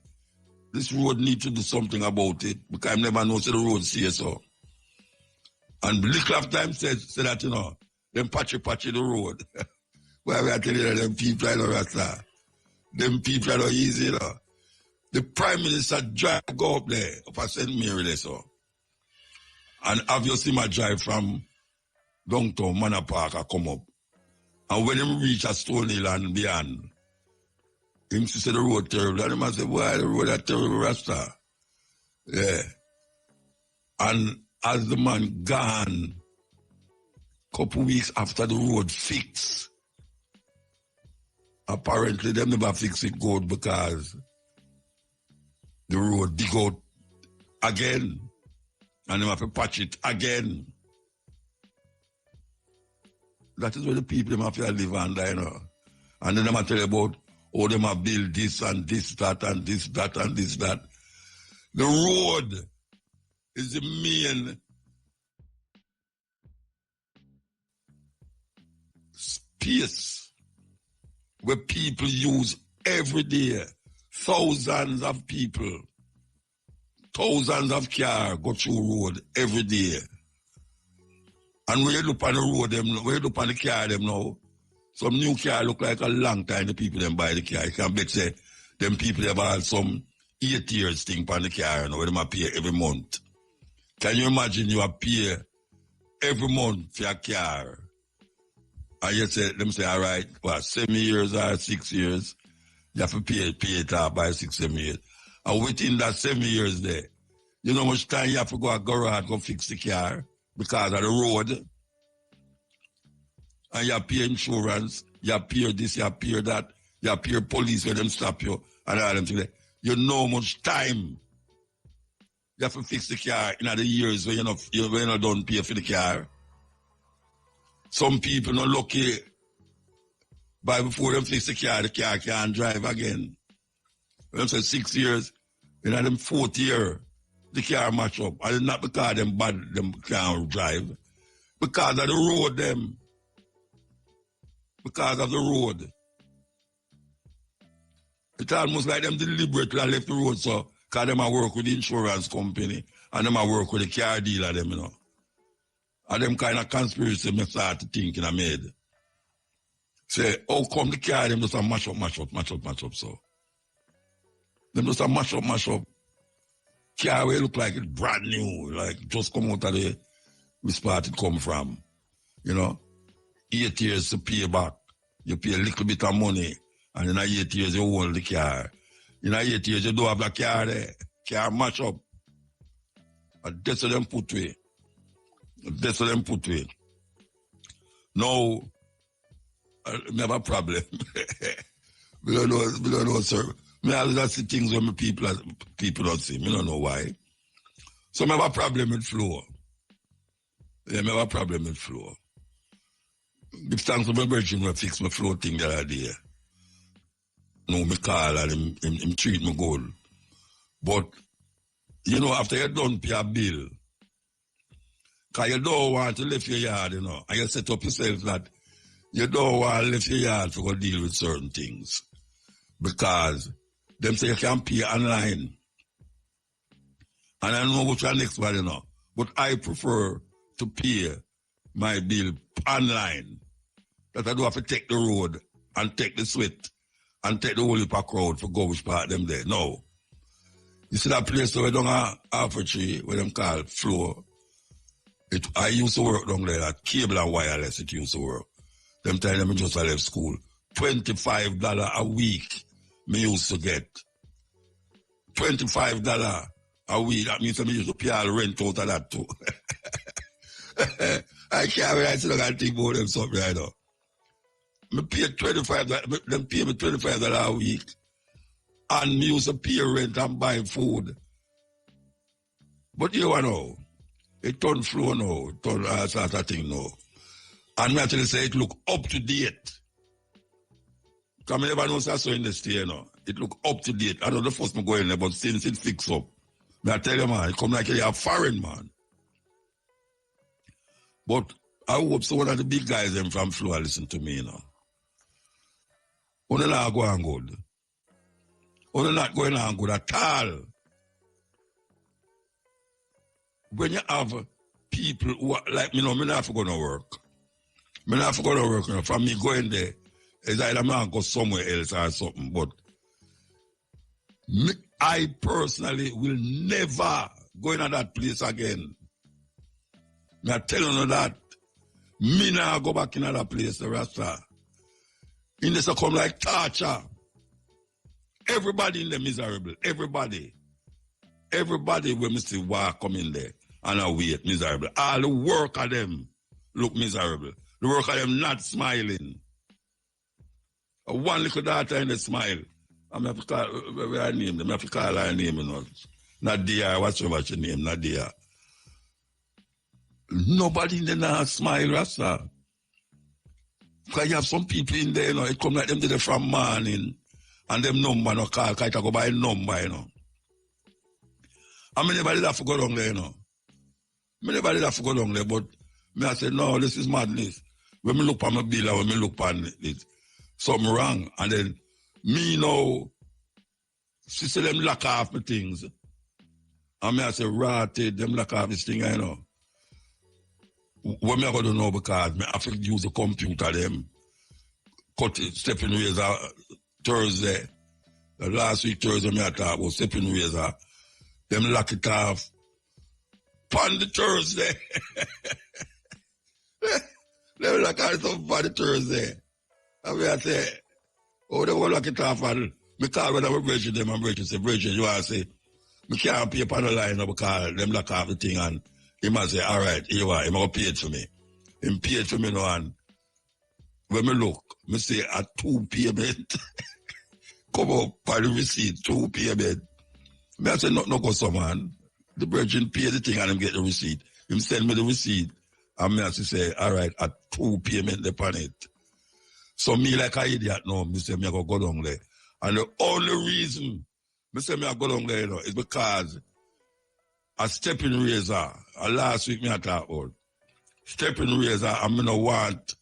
this road need to do something about it because I never knows that the road says so. And little of time said that, you know, them patchy the road. Where we are telling you, them people are not Rasta. Them people are not easy, you know. The Prime Minister drive go up there, up at St. Mary there, so. And obviously my drive from downtown Manor Park I come up. And when him reach a Stone Hill and beyond, him say the road terrible. And him I say, why the road is terrible, Rasta? Yeah. And as the man gone, couple weeks after the road fixed, apparently them never fix it good because the road dig out again and they have to patch it again. That is where the people them have to live under, you know. And then they have to tell you about how they have build this and this, that and this, that and this, that. The road is the main space where people use every day. Thousands of people, thousands of cars go through road every day. And when you look on the road, when you look on the car them now, some new car look like a long time the people them buy the car. You can bet say them people have had some 8 years thing on the car, you know, where them pay every month. Can you imagine you pay every month for your car? And you say, them say, all right, what, 7 years or 6 years? You have to pay it off by 6, 7 years. And within that 7 years there, you know how much time you have to go to garage, go fix the car because of the road. And you pay insurance, you pay this, you pay that, you pay police when them stop you, and all them things. You know how much time you have to fix the car in the years when you're not done pay for the car. Some people not lucky, but before them fix the car can't drive again. When them say 6 years, in them 4th year, the car match up. And it's not because them bad, them can't drive. Because of the road, them. Because of the road. It's almost like them deliberately left the road, so, because them work with the insurance company, and them work with the car dealer, them, you know. And them kind of conspiracy me start to think in a head. Say, how come the car, them just a mash up, so. Them just a mash up. Car will look like it's brand new, like just come out of the spot it come from. You know? 8 years to pay back. You pay a little bit of money, and in 8 years you hold the car. In 8 years you don't have the car there. Car mash up. And that's what them put away. Now, I have a problem. we don't know, sir. I always see things when people don't see. I don't know why. So I have a problem with flow. Yeah, I have a problem with flow. Give thanks to my virgin who fix my flow thing the other day. No, me call and him treat me good. But, you know, after you done pay a bill, because you don't want to leave your yard, you know, and you set up yourself that you don't want to leave your yard to go deal with certain things. Because them say you can pay online. And I don't know what your next one, you know, but I prefer to pay my bill online. That I don't have to take the road and take the sweat and take the whole heap of crowd for go which part them there. No. You see that place where down half a tree where them call floor. I used to work down there, that cable and wireless it used to work. Them time them just left school. $25 a week me used to get. $25 a week. That means I used to pay all rent out of that too. I can't wait, I still got to think about them something right now. Me pay $25, them pay me $25 a week. And me used to pay rent and buy food. But you know, it turned flow now, it turned all sorts of thing now. And me actually say it look up to date. Because I never know so in the state, you know. It look up to date. I know the first me go in there, but since it fix up, I tell you, man, it come like a foreign man. But I hope so one of the big guys them from Flow listen to me, you know. Only not going good. Only not going on good at all. When you have people who are, like, you know, me not going to work. Me not going to work, you know. From me going there, it's either me go somewhere else or something. But me, I personally will never go into that place again. Me telling you that. Me not go back in that place, the Rasta. In this come like torture. Everybody in there miserable. Everybody when me see war come in there and I wait miserable. All the work of them look miserable. The work of them not smiling. One little daughter in the smile. I'm have to call her name. I have to call her name, you know. Nadia, what's your name? Nadia. Nobody in there now smile, Rasta. Because you have some people in there, you know, it come like them did it from morning. And them number no call, because I go by number, you know. And me never did that for go down there, you know. Me never did that for go down there, but me I said, no, this is madness. When me look on my bill, when me look on it, something wrong. And then me now, she said them lock off my things. And me I say, ratted, them lock off this thing, you know. What me I got to know because me have to use the computer them. Cut it, Steppin razor Thursday. The last week Thursday me I talk about Steppin razor. Them lock it off. On the Thursday. Them lock off something on the Thursday. And me I say, oh, they will lock it off and me call when I'm bridging them and bridging say, Bridget, you want to say, me can't pay upon the line because them lock off the thing and he must say, all right, here you are, he must pay it for me. He paid for me now and when me look, me say a 2 payment. Come up by the receipt, 2 payment. Me I say, no go so man. The virgin pay the thing and him get the receipt. Him send me the receipt and me I say, all right, a 2 payment upon it. So me like an idiot now, me say me I go down there. And the only reason me say me I go down there, you know, is because a Steppin razor, last week me I talk about. Steppin razor, and me no want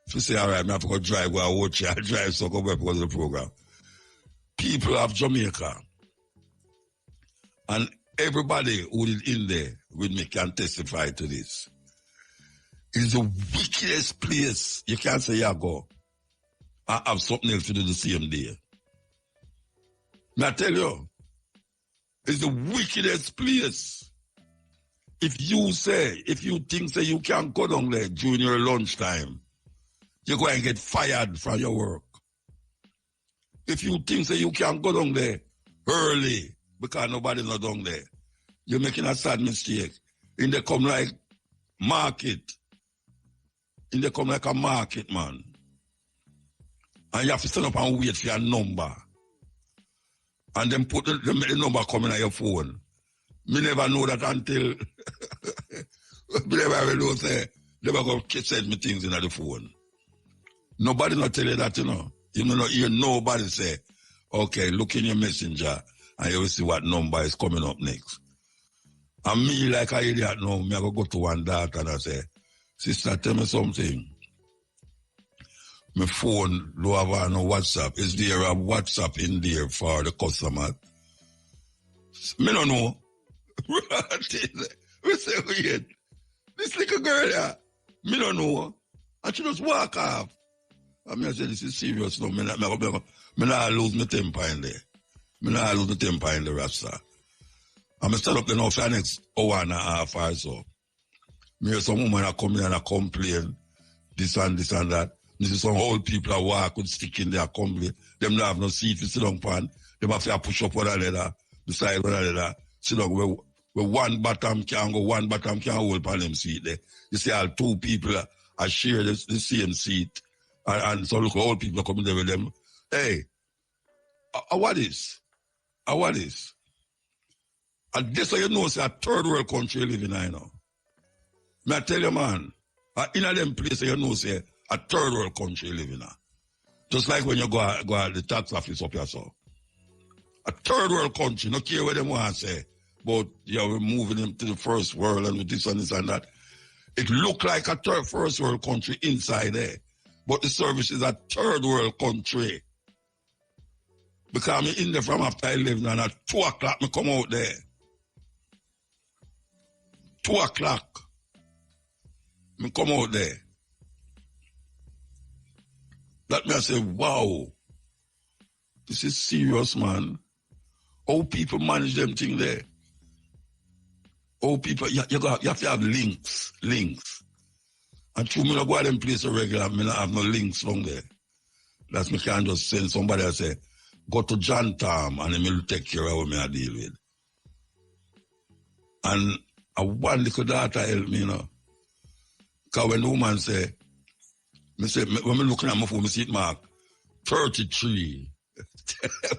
to say, all right, me have to go drive, go and watch it, I drive so go work because of the program. People of Jamaica, and everybody who is in there with me can testify to this. It's the wickedest place. You can't say you go. and have something else to do the same day. Now I tell you, it's the wickedest place. If you think you can't go down there during your lunchtime, you're going to get fired from your work. If you think you can't go down there early because nobody's not down there, you're making a sad mistake. And they come like market. And they come like a market, man. And you have to stand up and wait for your number. And then put the number coming on your phone. Me never know that until me never know say they were going to send me things in the phone. Nobody not tell you that, you know. You know not hear nobody say, okay, look in your messenger and you will see what number is coming up next. And me like an idiot now, me I go to one daughter and I say, sister, tell me something. My phone don't have no WhatsApp. Is there a WhatsApp in there for the customer? Me don't know. We say, wait, this little girl there, me don't know. And she just walk off. And me I say, this is serious now. Me not lose my temper in there. Me not lose my temper in the Rasta. I'm stand up there now for the next hour and a half or so. Me hear some woman come in and I complain, this and that. Me see some old people that walk with stick in there complain. Them don't have no seat to sit down pan. Them have to push up one another, beside one another. Sit down where one bottom can go, one bottom can hold on them seat there. You see all two people are share the same seat. And so look, old people coming there with them. Hey, what is? What is? And this way you know, it's a third world country living in now. May I tell you, man, in a them place you know, say a third world country living in. Just like when you go at the tax office up here, so. A third world country, no care what them want to say, but we're moving them to the first world and with this and this and that. It look like a first world country inside there. But the service is a third world country. Because I'm in there from after 11 and at 2 o'clock I come out there. 2 o'clock. I come out there. That me I say, wow. This is serious, man. How people manage them thing there. How people, you have to have links. And true, me not go to them place regular, me not have no links from there. That's me can't just send somebody and say, go to John Tom and he will take care of what me I deal with. And one little daughter help me, you know. Because when the woman say, when me looking at my phone, I see it mark 33.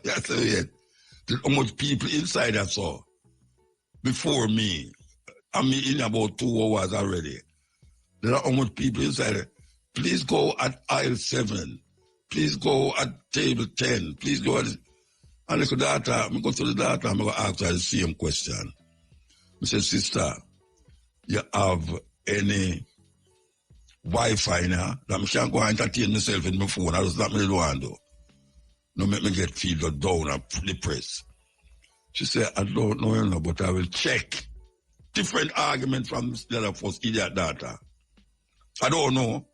That's it. There's how much people inside that saw. Before me, I'm in about 2 hours already. There are how much people inside it. Please go at aisle 7. Please go at table 10. Please go at... And the daughter, I go to the daughter, I'm going to ask her the same question. I say, sister, you have any Wi-Fi now? That I can't go and entertain myself in my phone. I just not me want to do. No make me get feel down and depressed. She said, I don't know, you know, but I will check. Different argument from the other first idiot daughter. I don't know.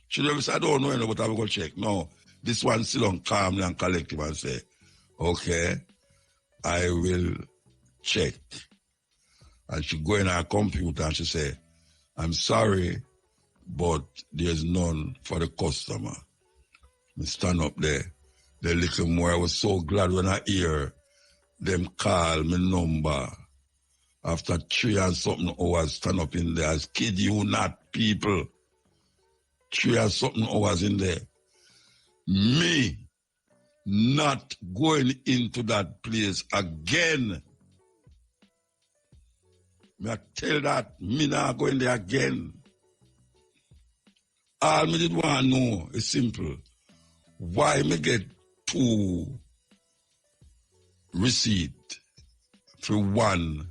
She never said, I don't know, you know, but I will go check. No, this one sit on calmly and collective and say, okay, I will check. And she go in her computer and she say, I'm sorry, but there's none for the customer. I stand up there. The little more, I was so glad when I hear them call me number. After 3 and something hours, stand up in there. As kid you not, people. 3 and something hours in there. Me not going into that place again. I tell that, me not going there again. All me did want to know is simple. Why me get 2 receipt for 1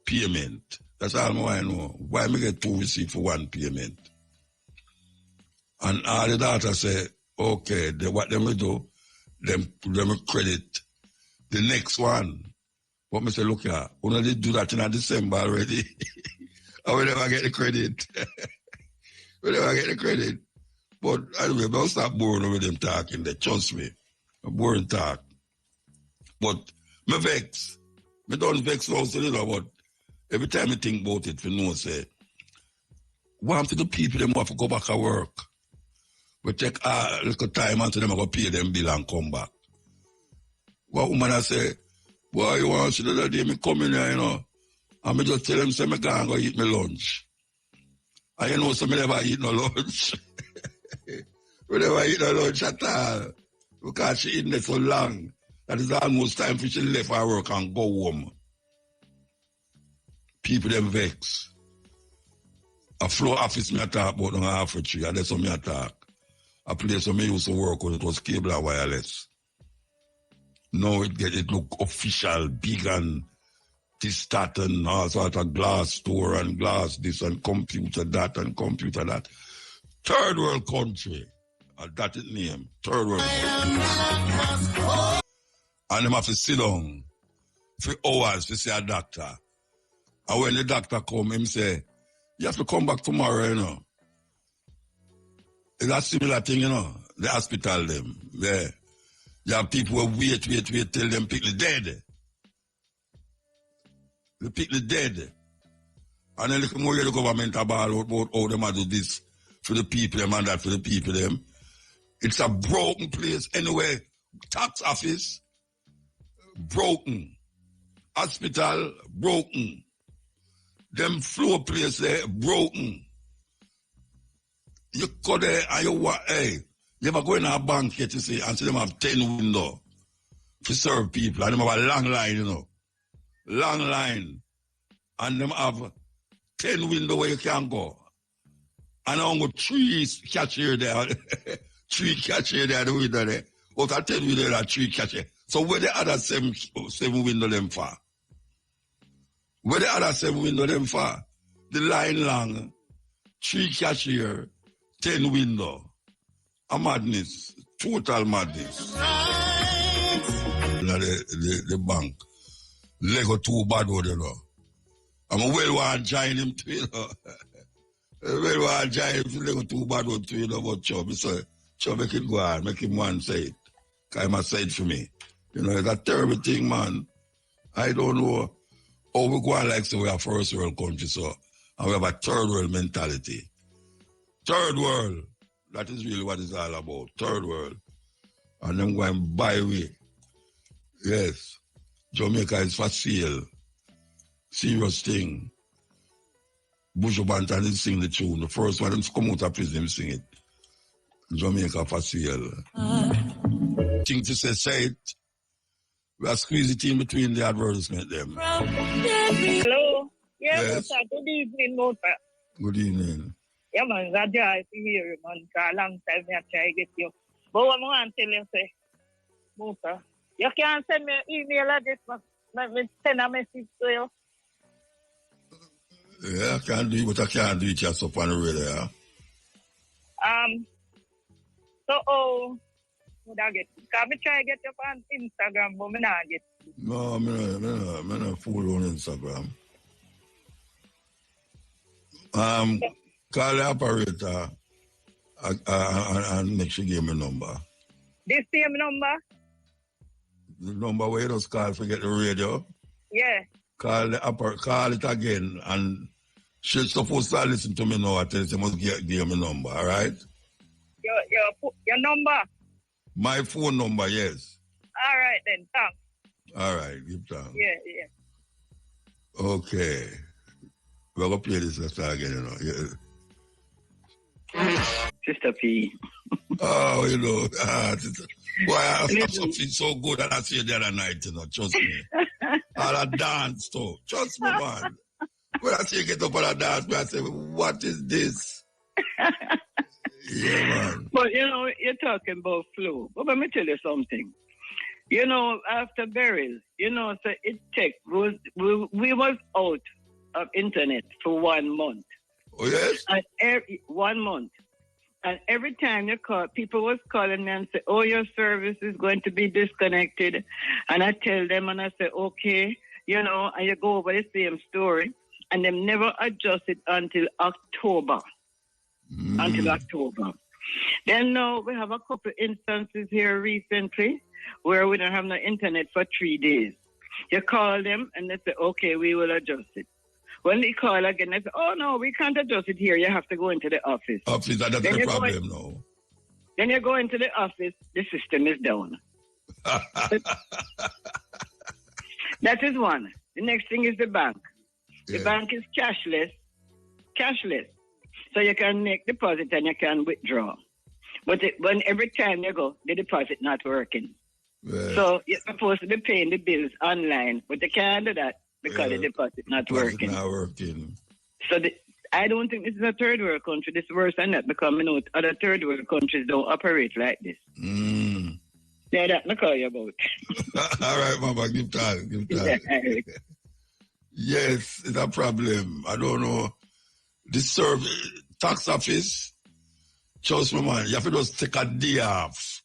payment? That's all I want to know. Why me get 2 receipt for 1 payment? And all the daughter say, okay, what them will do, them credit the next one. But me say, look here, we did do that in December already. And we never get the credit. We never get the credit. But anyway, don't stop boring with them talking there. Trust me. A boring talk. But me vex. Me don't vex also, you know, but every time I think about it, you know, say, one for the people, them have to go back to work. We take a little time until them go pay them bill and come back. One woman I say, boy, you want to see the other day me come in here, you know, and me just tell them, say, me can't go eat my lunch. And you know, so me never eat no lunch. We never eat no lunch at all. Because she eating there so long. That is almost time for she left her work and go home. People them vex. A floor office me talk about on half a tree, and that's what me talk. A place where me used to work when it was cable and wireless. Now it look official, big and this, that, and all sort of glass store and glass this and computer that and computer that. Third world country. That is name. Third world country. And them have to sit down for hours to see a doctor. And when the doctor come, him say, you have to come back tomorrow, you know. It's a similar thing, you know. The hospital, them. There. You have people who wait till them pick the dead. They pick the dead. And then look more the government about how them do this for the people, them and that for the people, them. It's a broken place. Anyway, tax office, broken. Hospital, broken. Them floor place there, broken. You go there and you ever go in a bank yet, you see, and see them have 10 windows to serve people, and them have a long line, you know. Long line. And them have 10 windows where you can go. And I go 3 cashier there. 3 cashier there, the window there. Out of 10 windows, there are 3 cashier. So where the other 7 windows them for? Where the other 7 windows them for? The line long, 3 cashier, 10 window. A madness. Total madness. The bank. Lego too bad, you know. I'm a well want join him too, you know. Well want join him to Lego too bad, you know, but Chubby, so Chubby make it go on, make him one say it. Because he must say it for me. You know, it's a terrible thing, man. I don't know how we go on like so we are first world country, so, and we have a third world mentality. Third world. That is really what it's all about. Third world. And then going by way. Yes. Jamaica is for sale. Serious thing. Buju Banton didn't sing the tune. The first one to come out of prison, sing it. Jamaica for sale. Thing to say it. We are squeezing it in between the advertisement them. Hello. Yeah, Yes. Musa. Good evening, Musa. Good evening. Yeah, man, it's a joy to hear you, man. For a long time, I try to get you. But what I want to tell you, say, Musa, you can send me an email address, let me send a message to you. Yeah, I can do it, but I can't do it just up on the radio. So, oh, would I get? Can I try to get you on Instagram, but I not get you. No, I'm not fool on Instagram. Call the operator and make sure give me number. This same number? The number where you just call for get the radio. Yeah. Call it again, and she's supposed to listen to me now. I tell you, she must give me number, all right? Your number? My phone number, yes. All right, then, thanks. All right, give thanks. Yeah. Okay. We're going to play this again, you know. Yeah. Sister P. Oh, you know. Why I feel so good that I see you the other night, you know. Trust me. All that dance, too. Trust me, man. When I see you get up on a dance, I say, what is this? Yeah, man. But, you know, you're talking about flu. But let me tell you something. You know, after burial, you know, so it take, we was out of internet for 1 month. Oh, yes? And 1 month. And every time you call, people was calling me and say, oh, your service is going to be disconnected. And I tell them and I say, okay, you know, and you go over the same story. And they never adjust it until October. Until October. Then now we have a couple instances here recently where we don't have no internet for 3 days. You call them and they say, okay, we will adjust it. When they call again, they say, oh no, we can't adjust it here. You have to go into the office. Office, that's the problem now. Then you go into the office, the system is down. That is one. The next thing is the bank. The bank is cashless. So you can make deposit and you can withdraw. But when every time you go, the deposit not working. So you're supposed to be paying the bills online, but you can't do that because the deposit not working. So I don't think this is a third world country. This is worse than that because I know other third world countries don't operate like this. Yeah, that's what I call you about. All right, Mama, give time. Yes, it's a problem. I don't know. This tax office, trust me, man, you have to just take a day off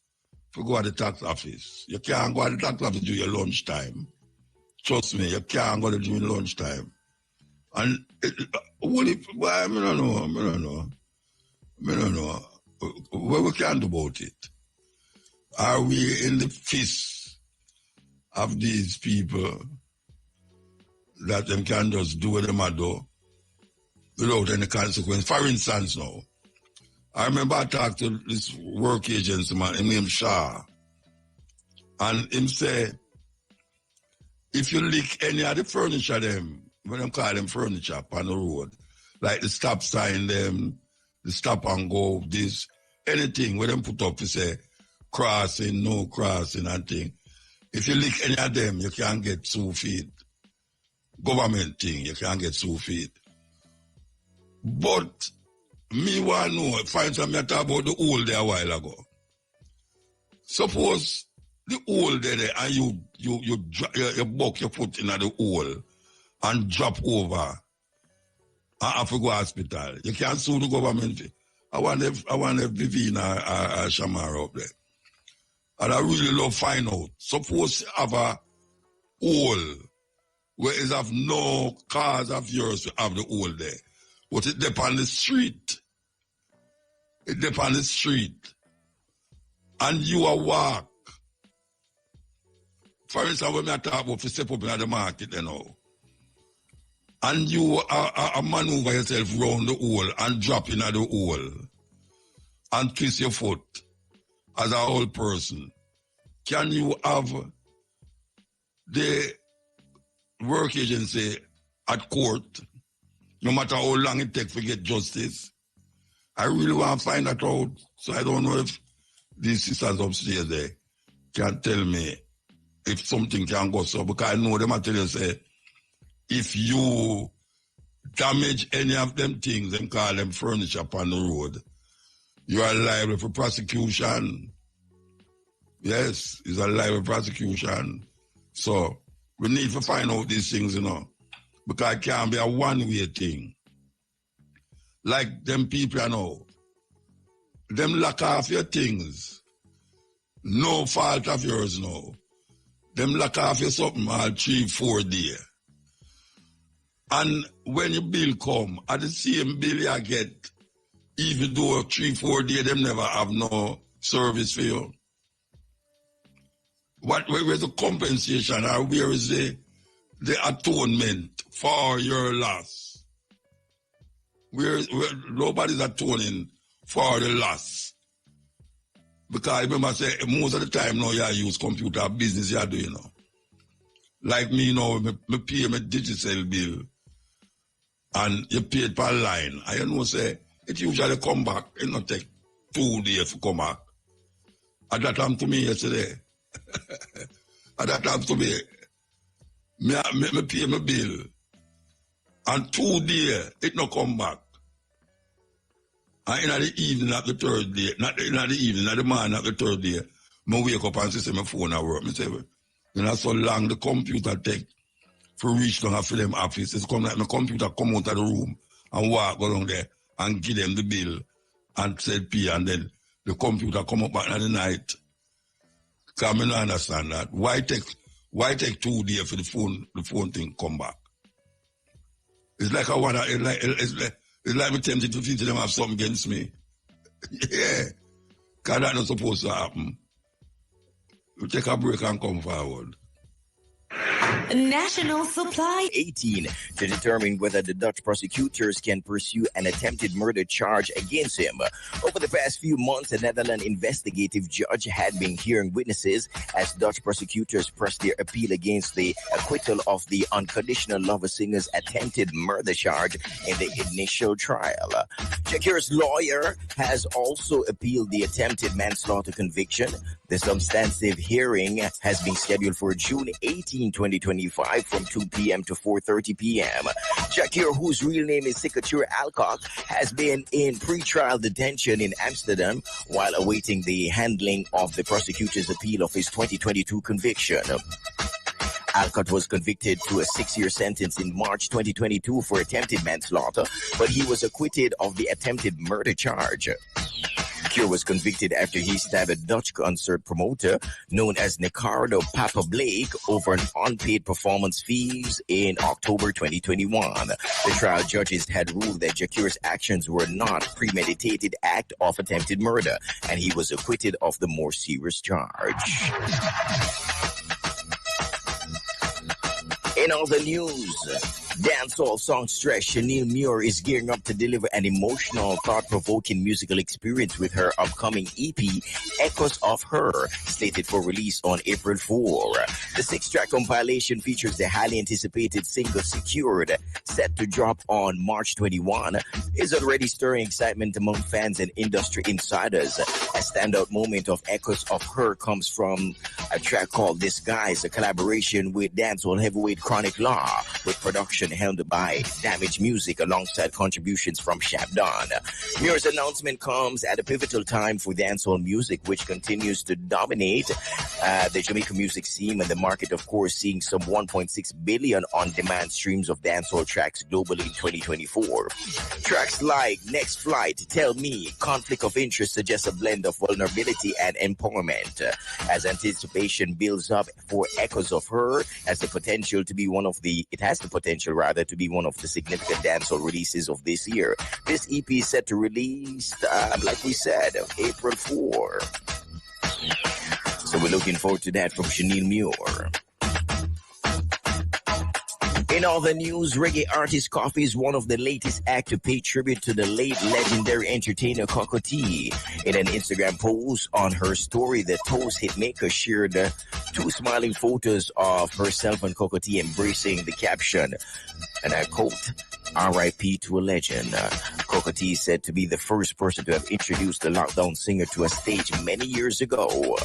to go to the tax office. You can't go to the tax office during your lunchtime. Trust me, you can't go to during lunchtime. And I don't know. What we can do about it? Are we in the fist of these people that them can just do what them do without any consequence? For instance, now, I remember I talked to this work agency man, his name Shah, and him say, if you lick any of the furniture them, when them call them furniture on the road, like the stop sign them, the stop and go, this, anything where them put up to say, crossing, no crossing and thing. If you lick any of them, you can't get 2 feet. Government thing, you can't get 2 feet. But me want to know, find something talk about the hole there a while ago. Suppose the hole there and you buck your foot in the hole and drop over and have to go to hospital. You can't sue the government. I want Vivina or Shamara up there. And I really love find out. Suppose you have a hole where it have no cause of yours to have the hole there. But it depends on the street. It depends on the street. And you are walk. For instance, when I talk about to step up in the market, you know, and you maneuver yourself round the hole and drop in the hole and twist your foot as a whole person, can you have the work agency at court, no matter how long it takes to get justice? I really want to find that out. So I don't know if these sisters upstairs there can tell me if something can go so, because I know them I tell you, say, if you damage any of them things and call them furniture upon the road, you are liable for prosecution. Yes, it's a liable prosecution. So we need to find out these things, you know, because it can't be a one-way thing. Like them people, you know, them lock off your things. No fault of yours, no. Them lock off your something all 3-4 days. And when your bill come, at the same bill you get, even though 3-4 days, them never have no service for you. Where is the compensation, or where is the atonement for your loss? Where nobody's atoning for the loss. Because I remember say most of the time now you use computer business you do, you know. Like me now, me pay my digital bill and you pay it per line. I know say it usually come back, it not take 2 days to come back. And that happened to me yesterday. And that happened to me. Me pay my bill. And 2 days, it not come back. And in the evening of the third day, not in the evening, at the morning of the third day, I wake up and see my phone at work. I say, you know, so long the computer take for reach down for them office. It's come like my computer come out of the room and walk around there and give them the bill and say pay, and then the computer come up back in the night. Because I don't understand that. Why take 2 days for the phone thing come back? It's like I wanna, it's like me tempted to feel them have something against me. Yeah. Because that's not supposed to happen. You take a break and come forward. National Supply 18 to determine whether the Dutch prosecutors can pursue an attempted murder charge against him. Over the past few months, a Netherlands investigative judge had been hearing witnesses as Dutch prosecutors pressed their appeal against the acquittal of the unconditional lover singer's attempted murder charge in the initial trial. Shakira's lawyer has also appealed the attempted manslaughter conviction. The substantive hearing has been scheduled for June 18, 2025 from 2 p.m. to 4:30 p.m. Shakir, whose real name is Sikatur Alcock, has been in pre-trial detention in Amsterdam while awaiting the handling of the prosecutor's appeal of his 2022 conviction. Alcott was convicted to a 6-year sentence in March 2022 for attempted manslaughter, but he was acquitted of the attempted murder charge. Cure was convicted after he stabbed a Dutch concert promoter known as Nicardo Papa Blake over an unpaid performance fees in October 2021. The trial judges had ruled that Jakir's actions were not premeditated act of attempted murder, and he was acquitted of the more serious charge. In other news, dancehall songstress Chanel Muir is gearing up to deliver an emotional, thought-provoking musical experience with her upcoming EP, Echoes of Her, slated for release on April 4. The 6-track compilation features the highly anticipated single Secured, set to drop on March 21, is already stirring excitement among fans and industry insiders. A standout moment of Echoes of Her comes from a track called Disguise, a collaboration with dancehall heavyweight Chronic Law, with production held by Damage Music alongside contributions from Shabdan. Muir's announcement comes at a pivotal time for dancehall music, which continues to dominate the Jamaican music scene and the market, of course, seeing some 1.6 billion on-demand streams of dancehall tracks globally in 2024. Tracks like Next Flight, Tell Me, Conflict of Interest suggest a blend of vulnerability and empowerment. As anticipation builds up for Echoes of Her, has the potential to be one of the significant dancehall releases of this year. This EP is set to release, like we said, April 4. So we're looking forward to that from Chanel Muir. In other news, reggae artist Coffee is one of the latest acts to pay tribute to the late legendary entertainer Coco T. In an Instagram post on her story, the Toast hitmaker shared 2 smiling photos of herself and Coco T embracing the caption, and I quote, R.I.P. to a legend. Coco T is said to be the first person to have introduced the lockdown singer to a stage many years ago.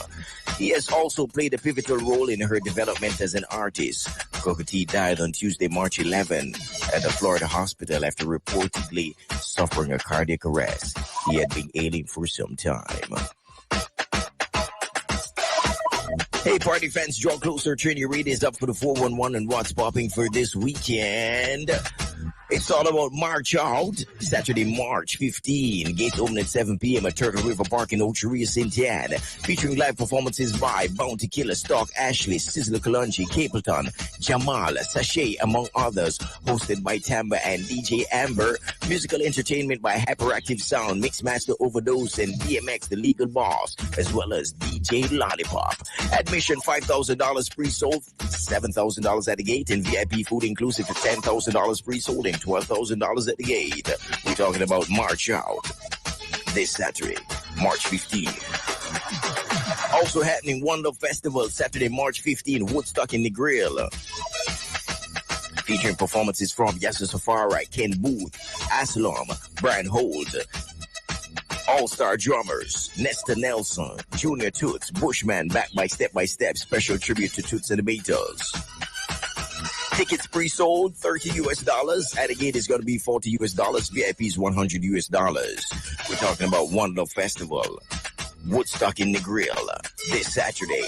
He has also played a pivotal role in her development as an artist. Coco T died on Tuesday, March 11 at a Florida hospital after reportedly suffering a cardiac arrest. He had been ailing for some time. Hey, party fans, draw closer. Turn your radios up for the 411 and what's popping for this weekend. It's all about March Out, Saturday, March 15. Gates open at 7 p.m. at Turtle River Park in Ocheria, St. Anne. Featuring live performances by Bounty Killer, Stock, Ashley, Sizzler Kalunji, Capleton, Jamal, Sachet, among others. Hosted by Tamba and DJ Amber. Musical entertainment by Hyperactive Sound, Mixmaster Overdose, and DMX, the legal boss, as well as DJ Lollipop. Admission $5,000 pre-sold, $7,000 at the gate, and VIP food inclusive for $10,000 pre-sold and $12,000 at the gate. We're talking about March Out this Saturday, March 15. Also happening, One Love Festival, Saturday, March 15, Woodstock in the Grill. Featuring performances from Yasser Safari, Ken Booth, Aslam, Brian Holt, All-Star Drummers, Nesta Nelson, Junior Toots, Bushman, backed by Step by Step, special tribute to Toots and the Beatles. Tickets pre-sold, $30 at the gate is going to be $40 VIP is $100. We're talking about One Love Festival, Woodstock in the Grill this Saturday.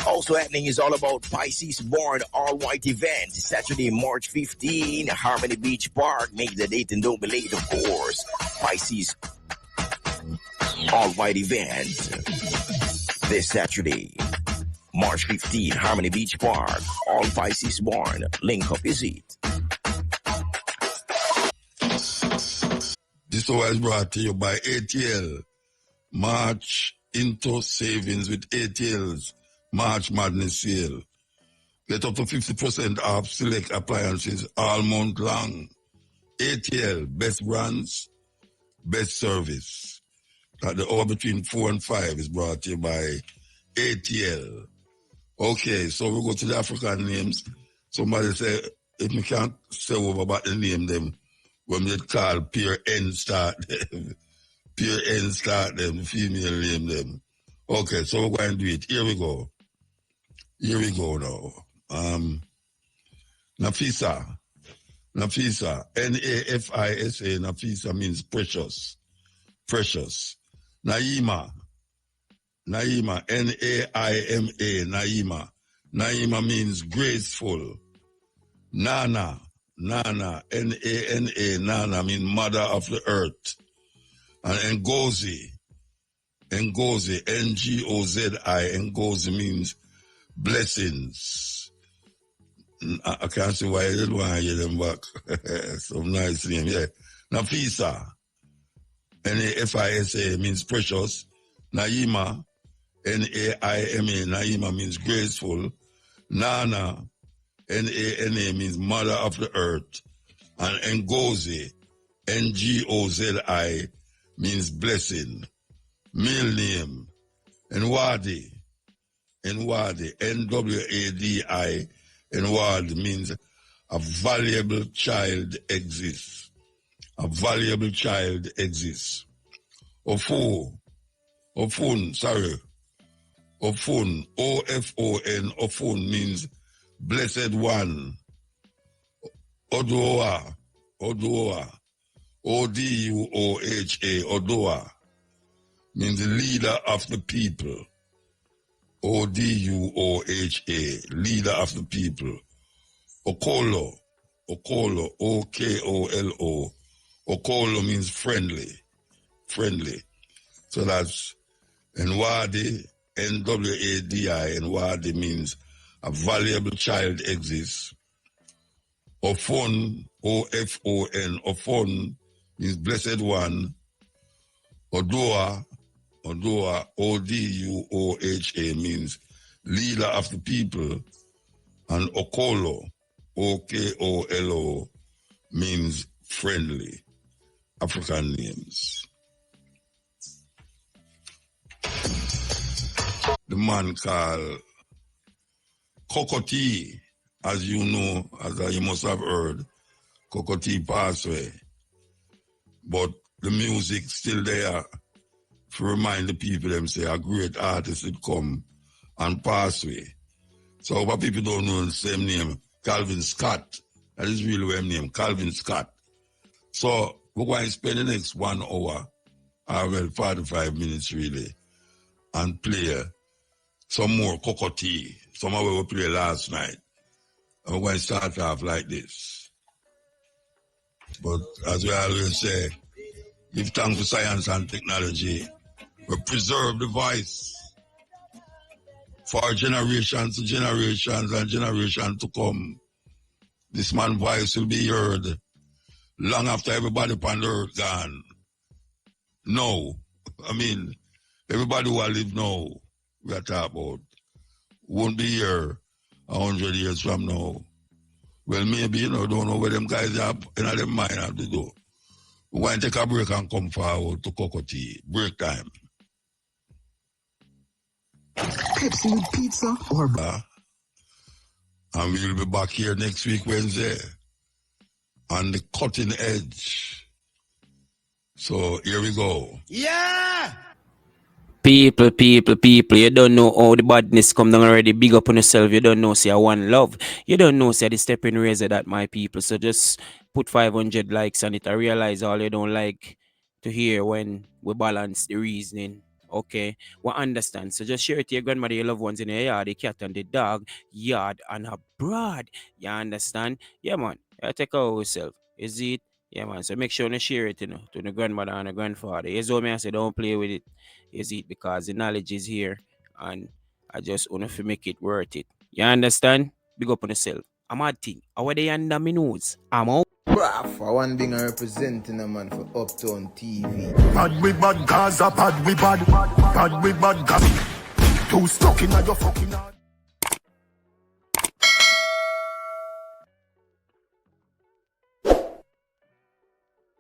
Also happening is all about Pisces Born all-white event, Saturday, March 15, Harmony Beach Park. Make the date and don't be late, of course. Pisces all-white event this Saturday, March 15, Harmony Beach Park, all Pisces Born. Link up your seat. This show is brought to you by ATL. March into savings with ATL's March Madness sale. Get up to 50% off select appliances all month long. ATL, best brands, best service. At the hour between 4 and 5 is brought to you by ATL. Okay, so we go to the African names. Somebody say, if we can't say over about the name them, when they call Pierre N start them. Pierre N start them, female name them. Okay, so we're going to do it. Here we go. Here we go now. Nafisa. Nafisa. Nafisa. Nafisa means precious. Precious. Naima. Naima. Naima. Naima. Naima means graceful. Nana. Nana. Nana. Nana means mother of the earth. And Ngozi. Ngozi. Ngozi. Ngozi means blessings. I can't see why I didn't want to hear them back. Some nice name, yeah. Nafisa. Nafisa means precious. Naima. Naima. Naima means graceful. Nana. Nana means mother of the earth. And Ngozi. Ngozi means blessing. Male name. Nwadi. Nwadi. Nwadi. Nwadi means a valuable child exists. A valuable child exists. Ofun. Ofun. Ofon. Ofon means blessed one. Odoa. Odoa. Oduoha. Odoa means the leader of the people. Oduoha, leader of the people. Okolo. Okolo. Okolo. Okolo means friendly. Friendly. So that's Nwadi. Nwadi. Nwadi means a valuable child exists. Ofon. Ofon. Ofon means blessed one. Odoa. Odoa, Oduoha means leader of the people, and Okolo, Okolo means friendly. African names. The man called Kokoti, as you know, as you must have heard, Kokoti passed away. But the music still there. To remind the people them say a great artist would come and pass away. So what people don't know the same name, Calvin Scott. That is really his name, Calvin Scott. So we're going to spend the next 1 hour, or 45 minutes really, and play some more Kokoti, some of what we played last night. And we're going to start off like this. But as we always say, give thanks to science and technology. We preserve the voice for generations to generations and generations to come. This man's voice will be heard long after everybody upon the earth gone. No, I mean, everybody who live now, we are talking about, won't be here 100 years from now. Well, maybe, don't know where them guys are in their mind have to do. We're going to take a break and come forward to Kokoti. Break time. Pepsi with pizza or... And we'll be back here next week, Wednesday, on the cutting edge. So here we go. Yeah! People, you don't know how the badness come down already. Big up on yourself. You don't know, say, one love. You don't know, say, the Steppin razor that my people. So just put 500 likes on it. I realize all you don't like to hear when we balance the reasoning. Okay, we understand. So just share it to your grandmother, your loved ones in your yard, the cat and the dog, yard and abroad. You understand? Yeah, man. You take care of yourself. Is it? Yeah, man. So make sure you share it, to the grandmother and the grandfather. Here's what I say, don't play with it. Is it? Because the knowledge is here and I just want to make it worth it. You understand? Big up on yourself. I'm a thing. How are they under my nose? I'm out. Bruh, for one thing I representing a man for Uptown TV. Bad we bad, Gaza, bad we bad. Bad we bad, Gaza. Too stuck in your fucking heart.